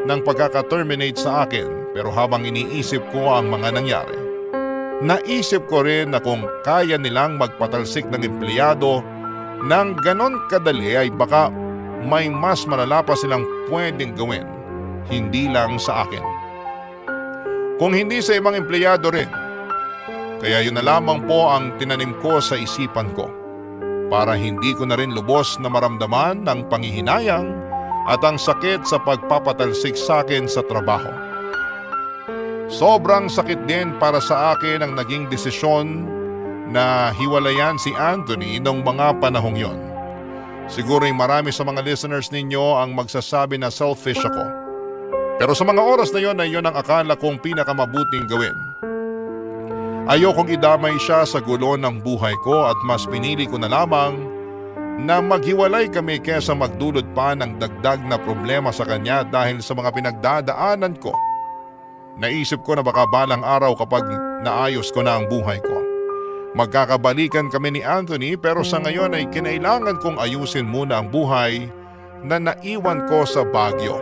ng pagkaka-terminate sa akin, pero habang iniisip ko ang mga nangyari, naisip ko rin na kung kaya nilang magpatalsik ng empleyado ng ganon kadali ay baka may mas malala pa silang pwedeng gawin, hindi lang sa akin. Kung hindi sa ibang empleyado rin. Kaya yun na lamang po ang tinanim ko sa isipan ko para hindi ko na rin lubos na maramdaman ng panghihinayang at ang sakit sa pagpapatalsik sa akin sa trabaho. Sobrang sakit din para sa akin ang naging desisyon na hiwalayan si Anthony noong mga panahong yon. Siguro ay marami sa mga listeners ninyo ang magsasabi na selfish ako. Pero sa mga oras na yon ay yon ang akala kong pinakamabuting gawin. Ayokong idamay siya sa gulo ng buhay ko at mas pinili ko na lamang na maghiwalay kami kesa magdulot pa ng dagdag na problema sa kanya dahil sa mga pinagdadaanan ko. Naisip ko na baka balang araw kapag naayos ko na ang buhay ko, magkakabalikan kami ni Anthony, pero sa ngayon ay kinailangan kong ayusin muna ang buhay na naiwan ko sa Baguio.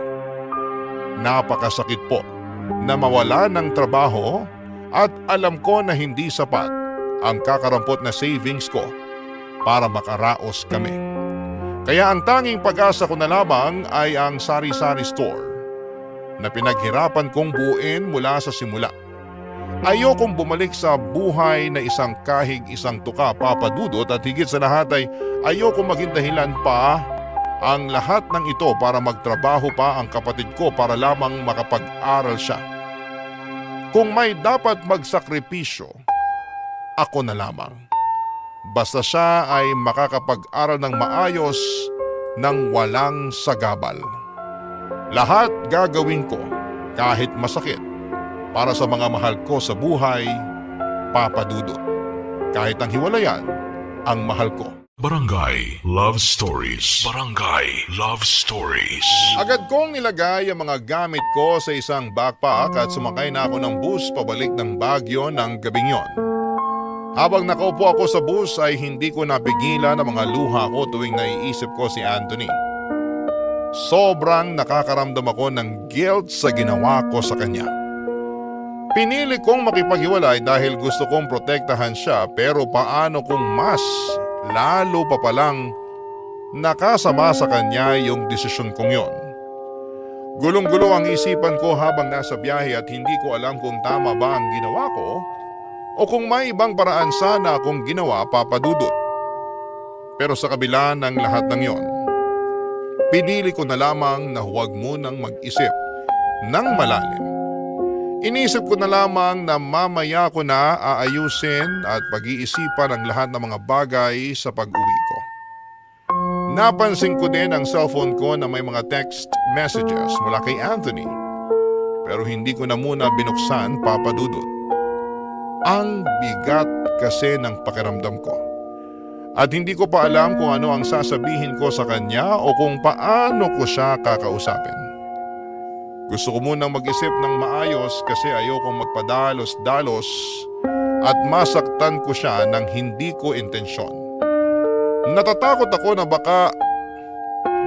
Napakasakit po na mawala ng trabaho at alam ko na hindi sapat ang kakarampot na savings ko para makaraos kami. Kaya ang tanging pag-asa ko na lamang ay ang sari-sari store na pinaghirapan kong buuin mula sa simula. Ayokong bumalik sa buhay na isang kahig isang tuka, Papa Dudut, at higit sa lahat ay ayokong maging dahilan pa ang lahat ng ito para magtrabaho pa ang kapatid ko para lamang makapag-aral siya. Kung may dapat magsakripisyo, ako na lamang. Basta siya ay makakapag-aral ng maayos nang walang sagabal. Lahat gagawin ko kahit masakit para sa mga mahal ko sa buhay, Papa Dudut. Kahit ang hiwalayan, ang mahal ko. Barangay Love Stories. Barangay Love Stories. Agad kong nilagay ang mga gamit ko sa isang backpack at sumakay na ako ng bus pabalik ng Baguio ng gabing yon. Habang nakaupo ako sa bus ay hindi ko napigilan ang mga luha ko tuwing naiisip ko si Anthony. Sobrang nakakaramdam ako ng guilt sa ginawa ko sa kanya. Pinili kong makipaghiwalay dahil gusto kong protektahan siya, pero paano kung mas lalo pa palang nakasama sa kanya yung desisyon kong yon. Gulong-gulo ang isipan ko habang nasa biyahe at hindi ko alam kung tama ba ang ginawa ko o kung may ibang paraan sana akong ginawa, Papa Dudut. Pero sa kabila ng lahat ng yon, pinili ko na lamang na huwag munang mag-isip ng malalim. Inisip ko na lamang na mamaya ko na aayusin at pag-iisipan ang lahat ng mga bagay sa pag-uwi ko. Napansin ko din ang cellphone ko na may mga text messages mula kay Anthony, pero hindi ko na muna binuksan, Papa Dudut. Ang bigat kasi ng pakiramdam ko. At hindi ko pa alam kung ano ang sasabihin ko sa kanya o kung paano ko siya kakausapin. Gusto ko munang mag-isip ng maayos kasi ayokong magpadalos-dalos at masaktan ko siya nang hindi ko intensyon. Natatakot ako na baka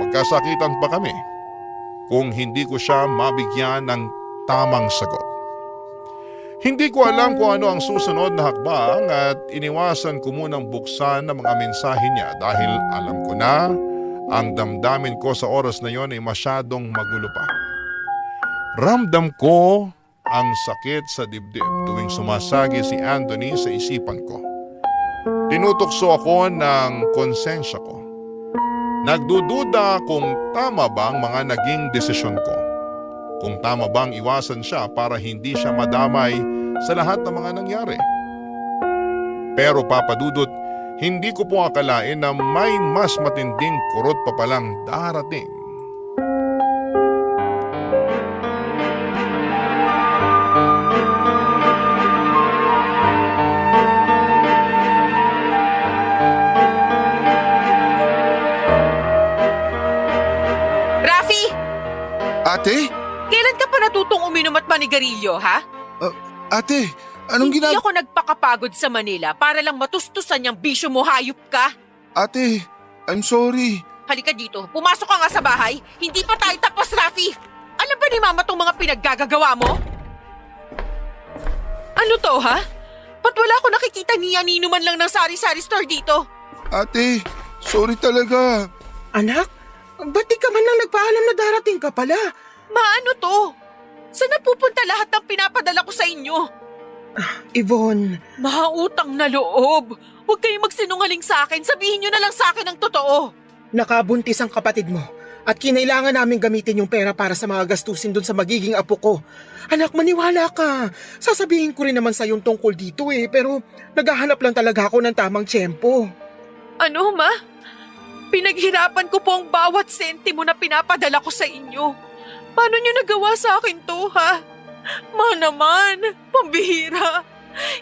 magkasakitan pa kami kung hindi ko siya mabigyan ng tamang sagot. Hindi ko alam kung ano ang susunod na hakbang at iniwasan ko munang buksan ang mga mensahe niya dahil alam ko na ang damdamin ko sa oras na yon ay masyadong magulo pa. Ramdam ko ang sakit sa dibdib tuwing sumasagi si Anthony sa isipan ko. Tinutokso ako ng konsensya ko. Nagdududa kung tama ba ang mga naging desisyon ko. Kung tama bang iwasan siya para hindi siya madamay sa lahat ng mga nangyari. Pero Papa Dudut, hindi ko po akalain na may mas matinding kurot pa palang darating. Rafi! Ate? Kailan ka pa natutong uminom at manigarilyo, ha? Ate, anong Hindi ako nagpakapagod sa Manila para lang matustusan yung bisyo mo, hayop ka. Ate, I'm sorry. Halika dito, pumasok ka nga sa bahay. Hindi pa tayo tapos, Rafi. Alam ba ba ni Mama tong mga pinaggagawa mo? Ano to, ha? Ba't wala ko nakikita ni Anino man lang ng sari-sari store dito? Ate, sorry talaga. Anak, ba't di ka man lang nagpaalam na darating ka pala? Maano to? Saan napupunta lahat ng pinapadala ko sa inyo? Yvonne, Mahautang na loob. Huwag kayong magsinungaling sa akin. Sabihin nyo na lang sa akin ang totoo. nakabuntis ang kapatid mo at kinailangan namin gamitin yung pera para sa mga gastusin dun sa magiging apo ko. Anak, maniwala ka. Sasabihin ko rin naman sa yung tungkol dito pero naghahanap lang talaga ako ng tamang tiyempo. Ano, Ma? Pinaghirapan ko po ang bawat sentimo na pinapadala ko sa inyo. Paano nyo nagawa sa akin to, ha? Ma naman, pambihira.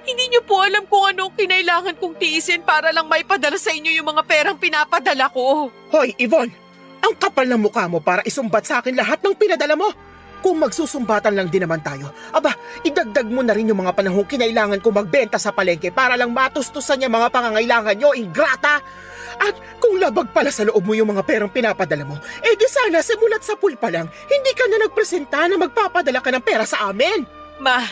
Hindi nyo po alam kung anong kinailangan kong tiisin para lang maipadala sa inyo yung mga perang pinapadala ko. Hoy, Yvonne! Ang kapal ng mukha mo para isumbat sa akin lahat ng pinadala mo. Kung magsusumbatan lang din naman tayo, idagdag mo na rin yung mga panahong kinailangan ko magbenta sa palengke para lang matustusan niya mga pangangailangan nyo, ingrata! At kung labag pala sa loob mo yung mga perang pinapadala mo, di sana simulat sa pool pa lang, hindi ka na nagpresenta na magpapadala ka ng pera sa amin. Ma,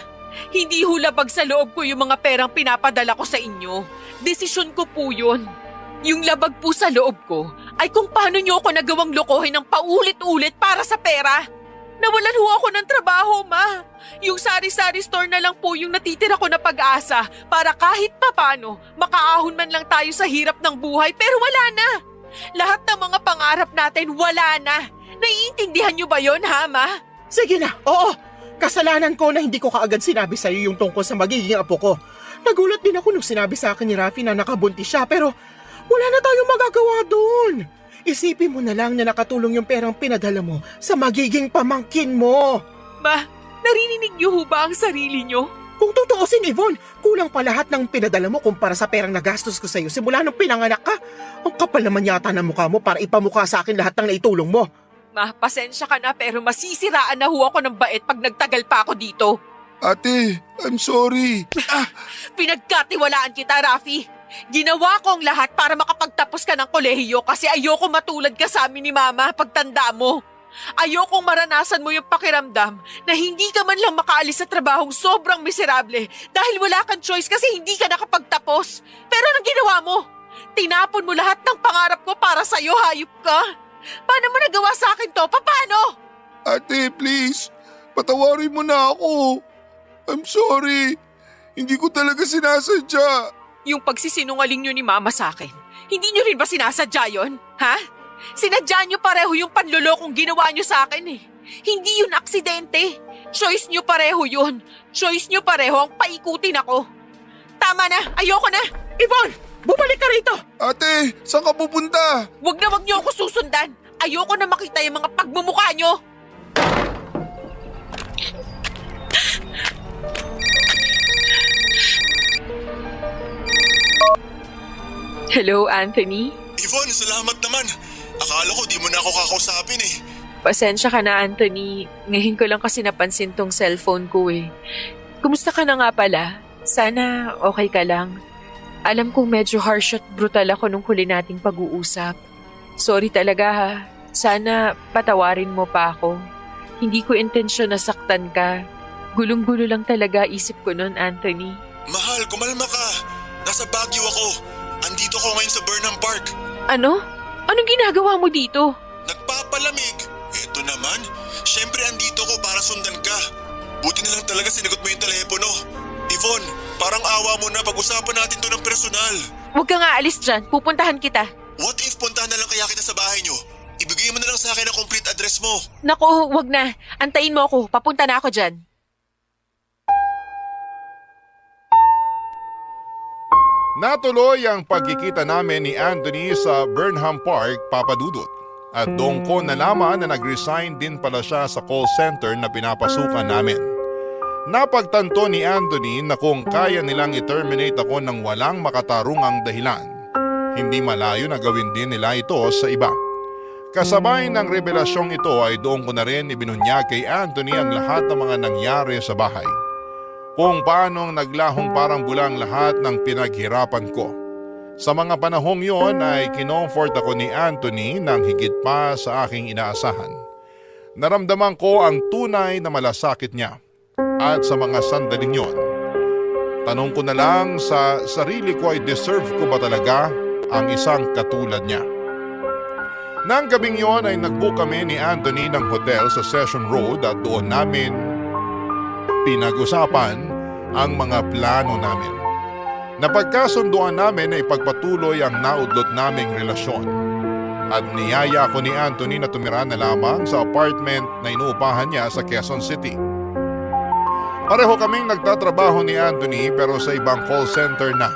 hindi hulabag sa loob ko yung mga perang pinapadala ko sa inyo. Desisyon ko po yun. Yung labag po sa loob ko ay kung paano niyo ako nagawang lokohin ng paulit-ulit para sa pera. Nawalan ho ako ng trabaho, Ma. Yung sari-sari store na lang po yung natitira ko na pag-asa para kahit papano makaahon man lang tayo sa hirap ng buhay, pero wala na. Lahat ng mga pangarap natin wala na. Naiintindihan niyo ba yon, ha, Ma? Sige na, oo. Kasalanan ko na hindi ko kaagad sinabi sa'yo yung tungkol sa magiging apo ko. Nagulat din ako nung sinabi sa akin ni Rafi na nakabuntis siya pero wala na tayong magagawa doon. Isipin mo na lang na nakatulong yung perang pinadala mo sa magiging pamangkin mo. Ma, naririnig niyo ho ba ang sarili niyo? Kung tutuusin, Yvonne, kulang pa lahat ng pinadala mo kumpara sa perang nagastos ko sa'yo simula nung pinanganak ka. Ang kapal naman yata ng mukha mo para ipamukha sa akin lahat ng naitulong mo. Ma, pasensya ka na pero masisiraan na ho ako ng bait pag nagtagal pa ako dito. Ate, I'm sorry. Pinagkatiwalaan kita, Rafi. Ginawa ko ang lahat para makapagtapos ka ng kolehiyo kasi ayoko matulad ka sa amin ni Mama pagtanda mo. Ayokong maranasan mo yung pakiramdam na hindi ka man lang makaalis sa trabahong sobrang miserable dahil wala kang choice kasi hindi ka nakapagtapos. Pero anong ginawa mo? Tinapon mo lahat ng pangarap ko para sa'yo, hayop ka. Paano mo nagawa sa akin to? Paano? Ate, please. Patawarin mo na ako. I'm sorry. Hindi ko talaga sinasadya. Yung pagsisinungaling nyo ni Mama sa akin, hindi nyo rin ba sinasadya yun? Ha? Sinadya nyo pareho yung panlulokong ginawa nyo sa akin eh. Hindi yun aksidente. Choice nyo pareho yun. Choice nyo pareho ang paikutin ako. Tama na, ayoko na. Yvonne, bumalik ka rito! Ate, saan ka pupunta? Wag nyo ako susundan. Ayoko na makita yung mga pagmumukha nyo. Hello, Anthony? Yvonne, salamat naman. Akala ko di mo na ako kakausapin eh. Pasensya ka na, Anthony. Ngayon ko lang kasi napansin tong cellphone ko eh. Kumusta ka na nga pala? Sana okay ka lang. Alam kong medyo harsh at brutal ako nung huli nating pag-uusap. Sorry talaga ha. Sana patawarin mo pa ako. Hindi ko intensyon na saktan ka. Gulong-gulo lang talaga isip ko nun, Anthony. Mahal, kumalma ka. Nasa Baguio ako. Andito ko ngayon sa Burnham Park. Ano? Anong ginagawa mo dito? Nagpapalamig. Eto naman, syempre andito ko para sundan ka. Buti na lang talaga sinagot mo yung telepono. Yvonne, parang awa mo na pag-usapan natin to ng personal. Huwag ka nga alis dyan. Pupuntahan kita. What if puntahan na lang kaya kita sa bahay nyo? Ibigay mo na lang sa akin ang complete address mo. Nako, wag na. Antayin mo ako. Papunta na ako dyan. Natuloy ang pagkikita namin ni Anthony sa Burnham Park, Papadudot. At doon ko nalaman na nag-resign din pala siya sa call center na pinapasukan namin. Napagtanto ni Anthony na kung kaya nilang i-terminate ako ng walang makatarungang dahilan, hindi malayo na gawin din nila ito sa iba. Kasabay ng revelasyong ito ay doon ko na rin ibinunyag kay Anthony ang lahat ng mga nangyari sa bahay. Kung paanong naglahong parang bulang lahat ng pinaghirapan ko. Sa mga panahong yon ay kinomfort ako ni Anthony ng higit pa sa aking inaasahan. naramdaman ko ang tunay na malasakit niya. At sa mga sandaling yon, tanong ko na lang sa sarili ko ay deserve ko ba talaga ang isang katulad niya. Nang gabing yon ay nagbook kami ni Anthony ng hotel sa Session Road at doon namin pinag-usapan ang mga plano namin. Napagkasunduan namin na ipagpatuloy ang naudlot naming relasyon at niyaya ako ni Anthony na tumira na lamang sa apartment na inuupahan niya sa Quezon City. Pareho kaming nagtatrabaho ni Anthony pero sa ibang call center na.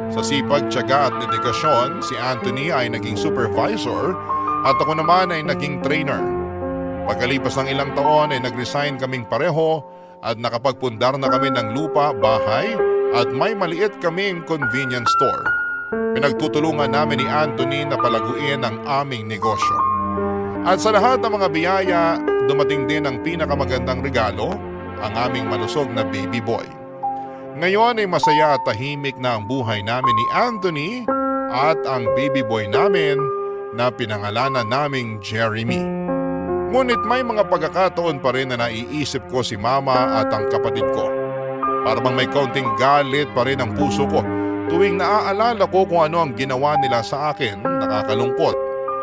Sa sipag, tiyaga at dedikasyon, si Anthony ay naging supervisor at ako naman ay naging trainer. Pagkalipas ng ilang taon ay nag-resign kaming pareho at nakapagpundar na kami ng lupa, bahay at may maliit kaming convenience store. Pinagtutulungan namin ni Anthony na palaguin ang aming negosyo. At sa lahat ng mga biyaya, dumating din ang pinakamagandang regalo, ang aming malusog na baby boy. Ngayon ay masaya at tahimik na ang buhay namin ni Anthony at ang baby boy namin na pinangalanan naming Jeremy. Ngunit may mga pagkakataon pa rin na naiisip ko si mama at ang kapatid ko. Para bang may kaunting galit pa rin ang puso ko tuwing naaalala ko kung ano ang ginawa nila sa akin. Nakakalungkot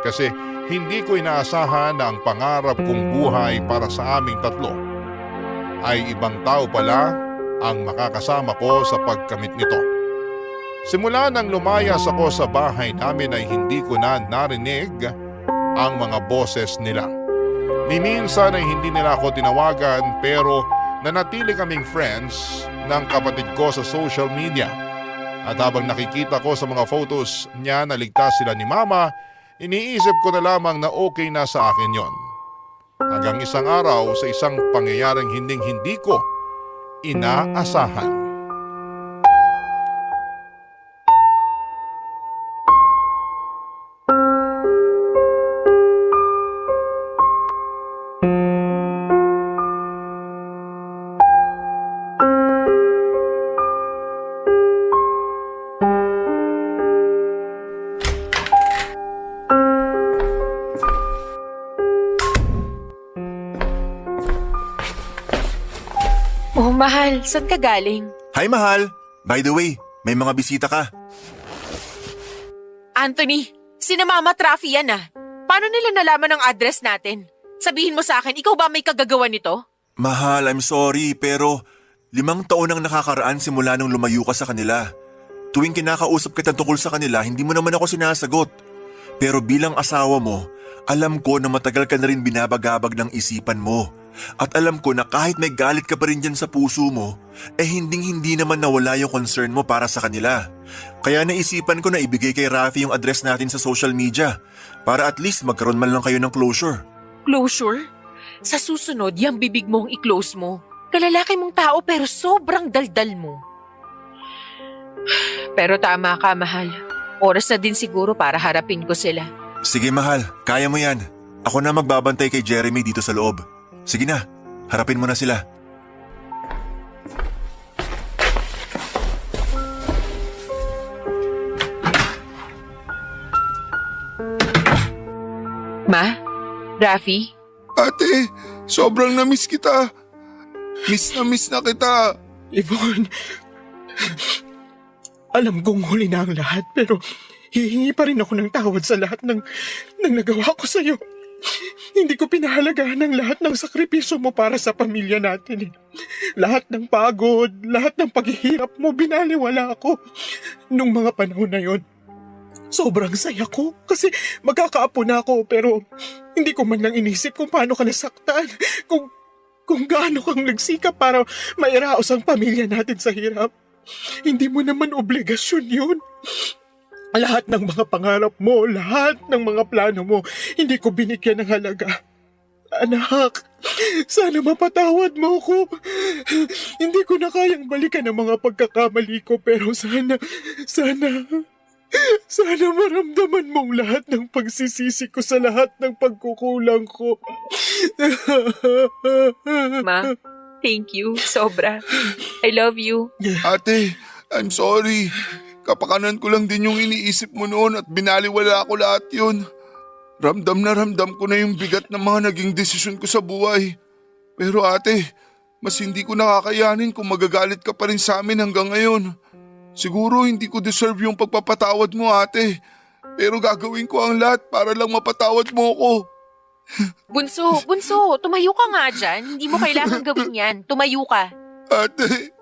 kasi hindi ko inaasahan na ang pangarap kong buhay para sa aming tatlo ay ibang tao pala ang makakasama ko sa pagkamit nito. Simula nang lumayas ako sa bahay namin ay hindi ko na narinig ang mga boses nila. Ni minsan ay hindi nila ako tinawagan pero nanatili kaming friends ng kapatid ko sa social media. At habang nakikita ko sa mga photos niya na ligtas sila ni mama, iniisip ko na lamang na okay na sa akin yon. Hanggang isang araw sa isang pangyayaring hindi ko inaasahan. Oh, mahal, saan ka galing? Hi, mahal! By the way, may mga bisita ka. Anthony, sina Mama Trafi yan ah. Paano nila nalaman ang address natin? Sabihin mo sa akin, ikaw ba may kagagawa nito? Mahal, I'm sorry pero 5 taon ang nakakaraan simula nung lumayo ka sa kanila. Tuwing kinakausap kita tungkol sa kanila, hindi mo naman ako sinasagot. Pero bilang asawa mo, alam ko na matagal ka na rin binabagabag ng isipan mo. At alam ko na kahit may galit ka pa rin dyan sa puso mo, hindi naman nawala yung concern mo para sa kanila. Kaya naisipan ko na ibigay kay Rafi yung address natin sa social media para at least magkaroon man lang kayo ng closure. Closure? Sa susunod, yung bibig mong i-close mo. Kalalaki mong tao pero sobrang daldal mo. Pero tama ka, mahal. Oras na din siguro para harapin ko sila. Sige mahal, kaya mo yan. Ako na magbabantay kay Jeremy dito sa loob. Sige na, harapin mo na sila. Ma? Rafi? Ate, sobrang na-miss kita. Miss na kita. Yvonne, alam kong huli na ang lahat pero hihingi pa rin ako ng tawad sa lahat ng nagawa ko sa'yo. Hindi ko pinahalagahan ang lahat ng sakripisyo mo para sa pamilya natin. Lahat ng pagod, lahat ng paghihirap mo, binaliwala ako. Nung mga panahon na yon, sobrang saya ko kasi magkakaapo na ako pero hindi ko man lang inisip kung paano ka nasaktan. Kung gaano kang nagsikap para mairaos ang pamilya natin sa hirap. Hindi mo naman obligasyon yun. Lahat ng mga pangarap mo, lahat ng mga plano mo, hindi ko binigyan ng halaga. Anak, sana mapatawad mo ko. Hindi ko na kayang balikan ang mga pagkakamali ko pero sana maramdaman mong lahat ng pagsisisi ko sa lahat ng pagkukulang ko. Ma, thank you. Sobra. I love you. Ate, I'm sorry. Kapakanan ko lang din yung iniisip mo noon at binaliwala ko lahat yun. Ramdam na ramdam ko na yung bigat ng mga naging desisyon ko sa buhay. Pero ate, mas hindi ko nakakayanin kung magagalit ka pa rin sa amin hanggang ngayon. Siguro hindi ko deserve yung pagpapatawad mo ate. Pero gagawin ko ang lahat para lang mapatawad mo ko. Bunso, tumayo ka nga dyan. Hindi mo kailangan gawin yan. Tumayo ka. Ate,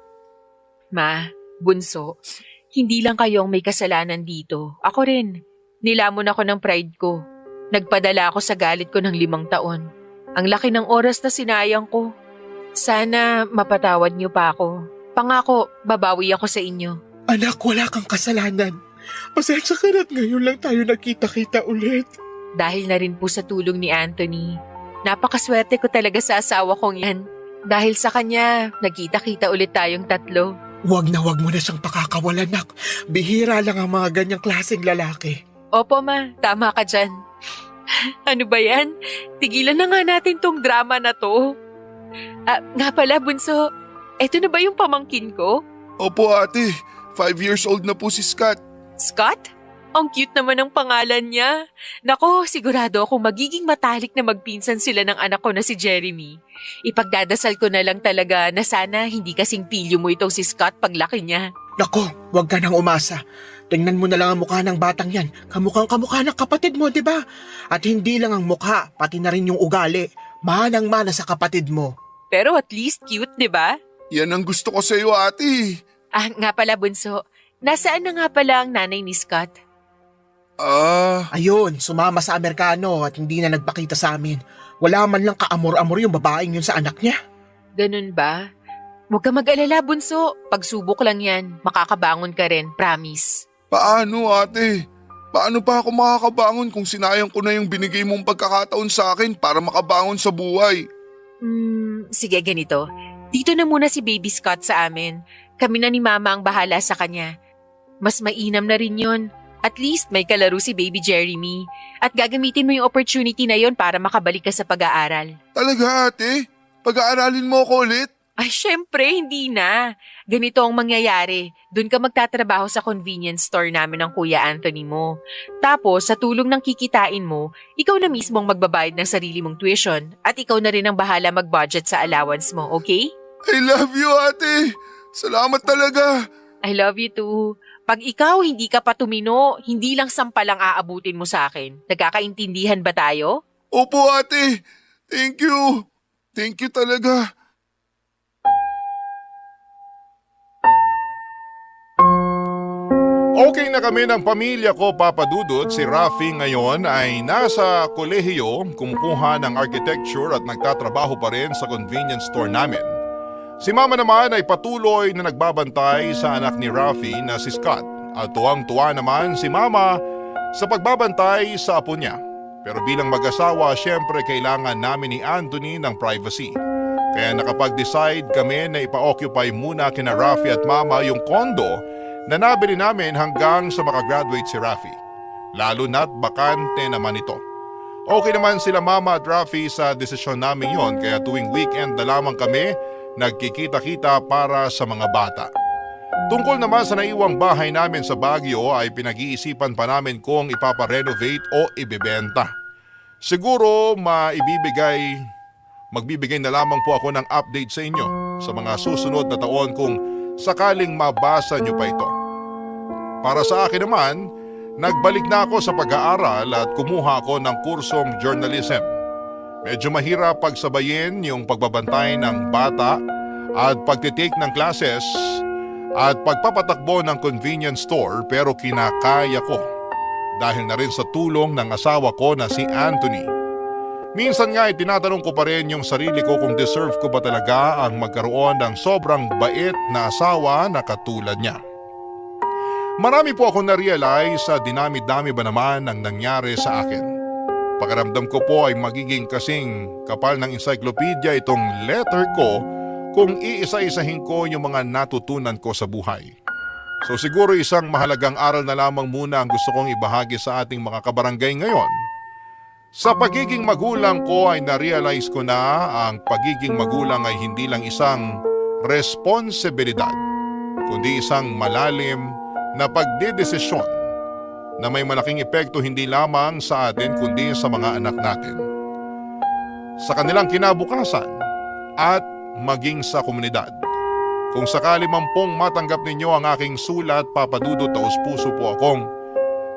Ma, Bunso, hindi lang kayo ang may kasalanan dito. Ako rin. Nilamon ako ng pride ko. Nagpadala ako sa galit ko ng 5 taon. Ang laki ng oras na sinayang ko. Sana mapatawad niyo pa ako. Pangako, babawi ako sa inyo. Anak, wala kang kasalanan. Pasensya ka na't ngayon lang tayo nagkita-kita ulit. Dahil na rin po sa tulong ni Anthony. Napakaswerte ko talaga sa asawa kong yan. Dahil sa kanya, nagkita-kita ulit tayong 3. Wag mo na siyang pakakawalan, nak. Bihira lang ang mga ganyang klaseng lalaki. Opo ma, tama ka dyan. Ano ba yan? Tigilan na nga natin tong drama na to. Nga pala, Bunso, eto na ba yung pamangkin ko? opo ate, 5 years old na po si Scott. Scott? Ang cute naman ng pangalan niya. Nako, sigurado akong magiging matalik na magpinsan sila ng anak ko na si Jeremy. Ipagdadasal ko na lang talaga na sana hindi kasing pilyo mo itong si Scott paglaki niya. Nako, wag ka nang umasa. Tingnan mo na lang ang mukha ng batang yan. Kamukhang kamukha ng kapatid mo, di ba? At hindi lang ang mukha, pati na rin yung ugali. Manang-mana sa kapatid mo. Pero at least cute, di ba? Yan ang gusto ko sa iyo ate. Nga pala, Bunso. Nasaan na nga pala ang nanay ni Scott? Ayun, sumama sa Amerikano at hindi na nagpakita sa amin. Wala man lang kaamor-amor yung babaeng yun sa anak niya. Ganun ba? Huwag ka mag-alala, Bunso. Pagsubok lang yan. Makakabangon ka rin, promise. Paano ate? Paano pa ako makakabangon kung sinayang ko na yung binigay mong pagkakataon sa akin para makabangon sa buhay? Sige, ganito. Dito na muna si Baby Scott sa amin. Kami na ni Mama ang bahala sa kanya. Mas mainam na rin yun. At least may kalaro si Baby Jeremy. At gagamitin mo yung opportunity na yon para makabalik ka sa pag-aaral. Talaga ate? Pag-aaralin mo ako ulit? Ay, syempre, hindi na. Ganito ang mangyayari. Doon ka magtatrabaho sa convenience store namin ng Kuya Anthony mo. Tapos, sa tulong ng kikitain mo, ikaw na mismo ang magbabayad ng sarili mong tuition at ikaw na rin ang bahala mag-budget sa allowance mo, okay? I love you ate! Salamat talaga! I love you too. Pag ikaw hindi ka pa tumino, hindi lang sampal ang aabutin mo sa akin. Nagkakaintindihan ba tayo? Opo ate! Thank you! Thank you talaga! Okay na kami ng pamilya ko, Papa Dudut. Si Rafi ngayon ay nasa kolehiyo, kumukuha ng architecture at nagtatrabaho pa rin sa convenience store namin. Si Mama naman ay patuloy na nagbabantay sa anak ni Rafi na si Scott. At tuwang-tuwa naman si Mama sa pagbabantay sa apo niya. Pero bilang mag-asawa, syempre kailangan namin ni Anthony ng privacy. Kaya nakapag-decide kami na ipa-occupy muna kina Rafi at Mama yung kondo na nabili namin hanggang sa makagraduate si Rafi. Lalo na't bakante naman ito. Okay naman sila Mama at Rafi sa desisyon namin yon, kaya tuwing weekend na lamang kami nagkikita-kita para sa mga bata. Tungkol naman sa naiwang bahay namin sa Baguio ay pinag-iisipan pa namin kung ipaparenovate o ibebenta. Siguro magbibigay na lamang po ako ng update sa inyo sa mga susunod na taon kung sakaling mabasa nyo pa ito. Para sa akin naman, nagbalik na ako sa pag-aaral at kumuha ako ng kursong journalism. Medyo mahirap pagsabayin yung pagbabantay ng bata at pagtitake ng classes at pagpapatakbo ng convenience store, pero kinakaya ko dahil na rin sa tulong ng asawa ko na si Anthony. Minsan nga ay tinatanong ko pa rin yung sarili ko kung deserve ko ba talaga ang magkaroon ng sobrang bait na asawa na katulad niya. Marami po akong na-realize sa dinami-dami ba naman ang nangyari sa akin. Pakiramdam ko po ay magiging kasing kapal ng encyclopedia itong letter ko kung iisa-isahin ko yung mga natutunan ko sa buhay. So siguro isang mahalagang aral na lamang muna ang gusto kong ibahagi sa ating mga kabarangay ngayon. Sa pagiging magulang ko ay na-realize ko na ang pagiging magulang ay hindi lang isang responsibilidad, kundi isang malalim na pagdedesisyon na may malaking epekto hindi lamang sa atin kundi sa mga anak natin, sa kanilang kinabukasan at maging sa komunidad. Kung sakali man pong matanggap ninyo ang aking sulat, Papa Dudut, taos-puso po akong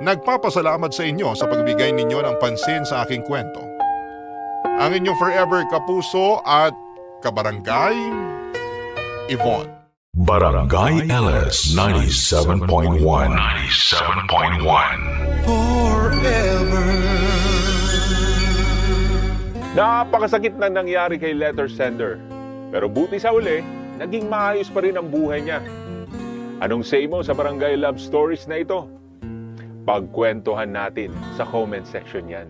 nagpapasalamat sa inyo sa pagbigay ninyo ng pansin sa aking kwento. Ang inyong forever kapuso at kabarangay, Yvonne. Barangay LS 97.1 Napakasakit na nangyari kay letter sender. Pero buti sa uli, naging maayos pa rin ang buhay niya. Anong say mo sa Barangay Love Stories na ito? Pagkwentuhan natin sa comment section yan.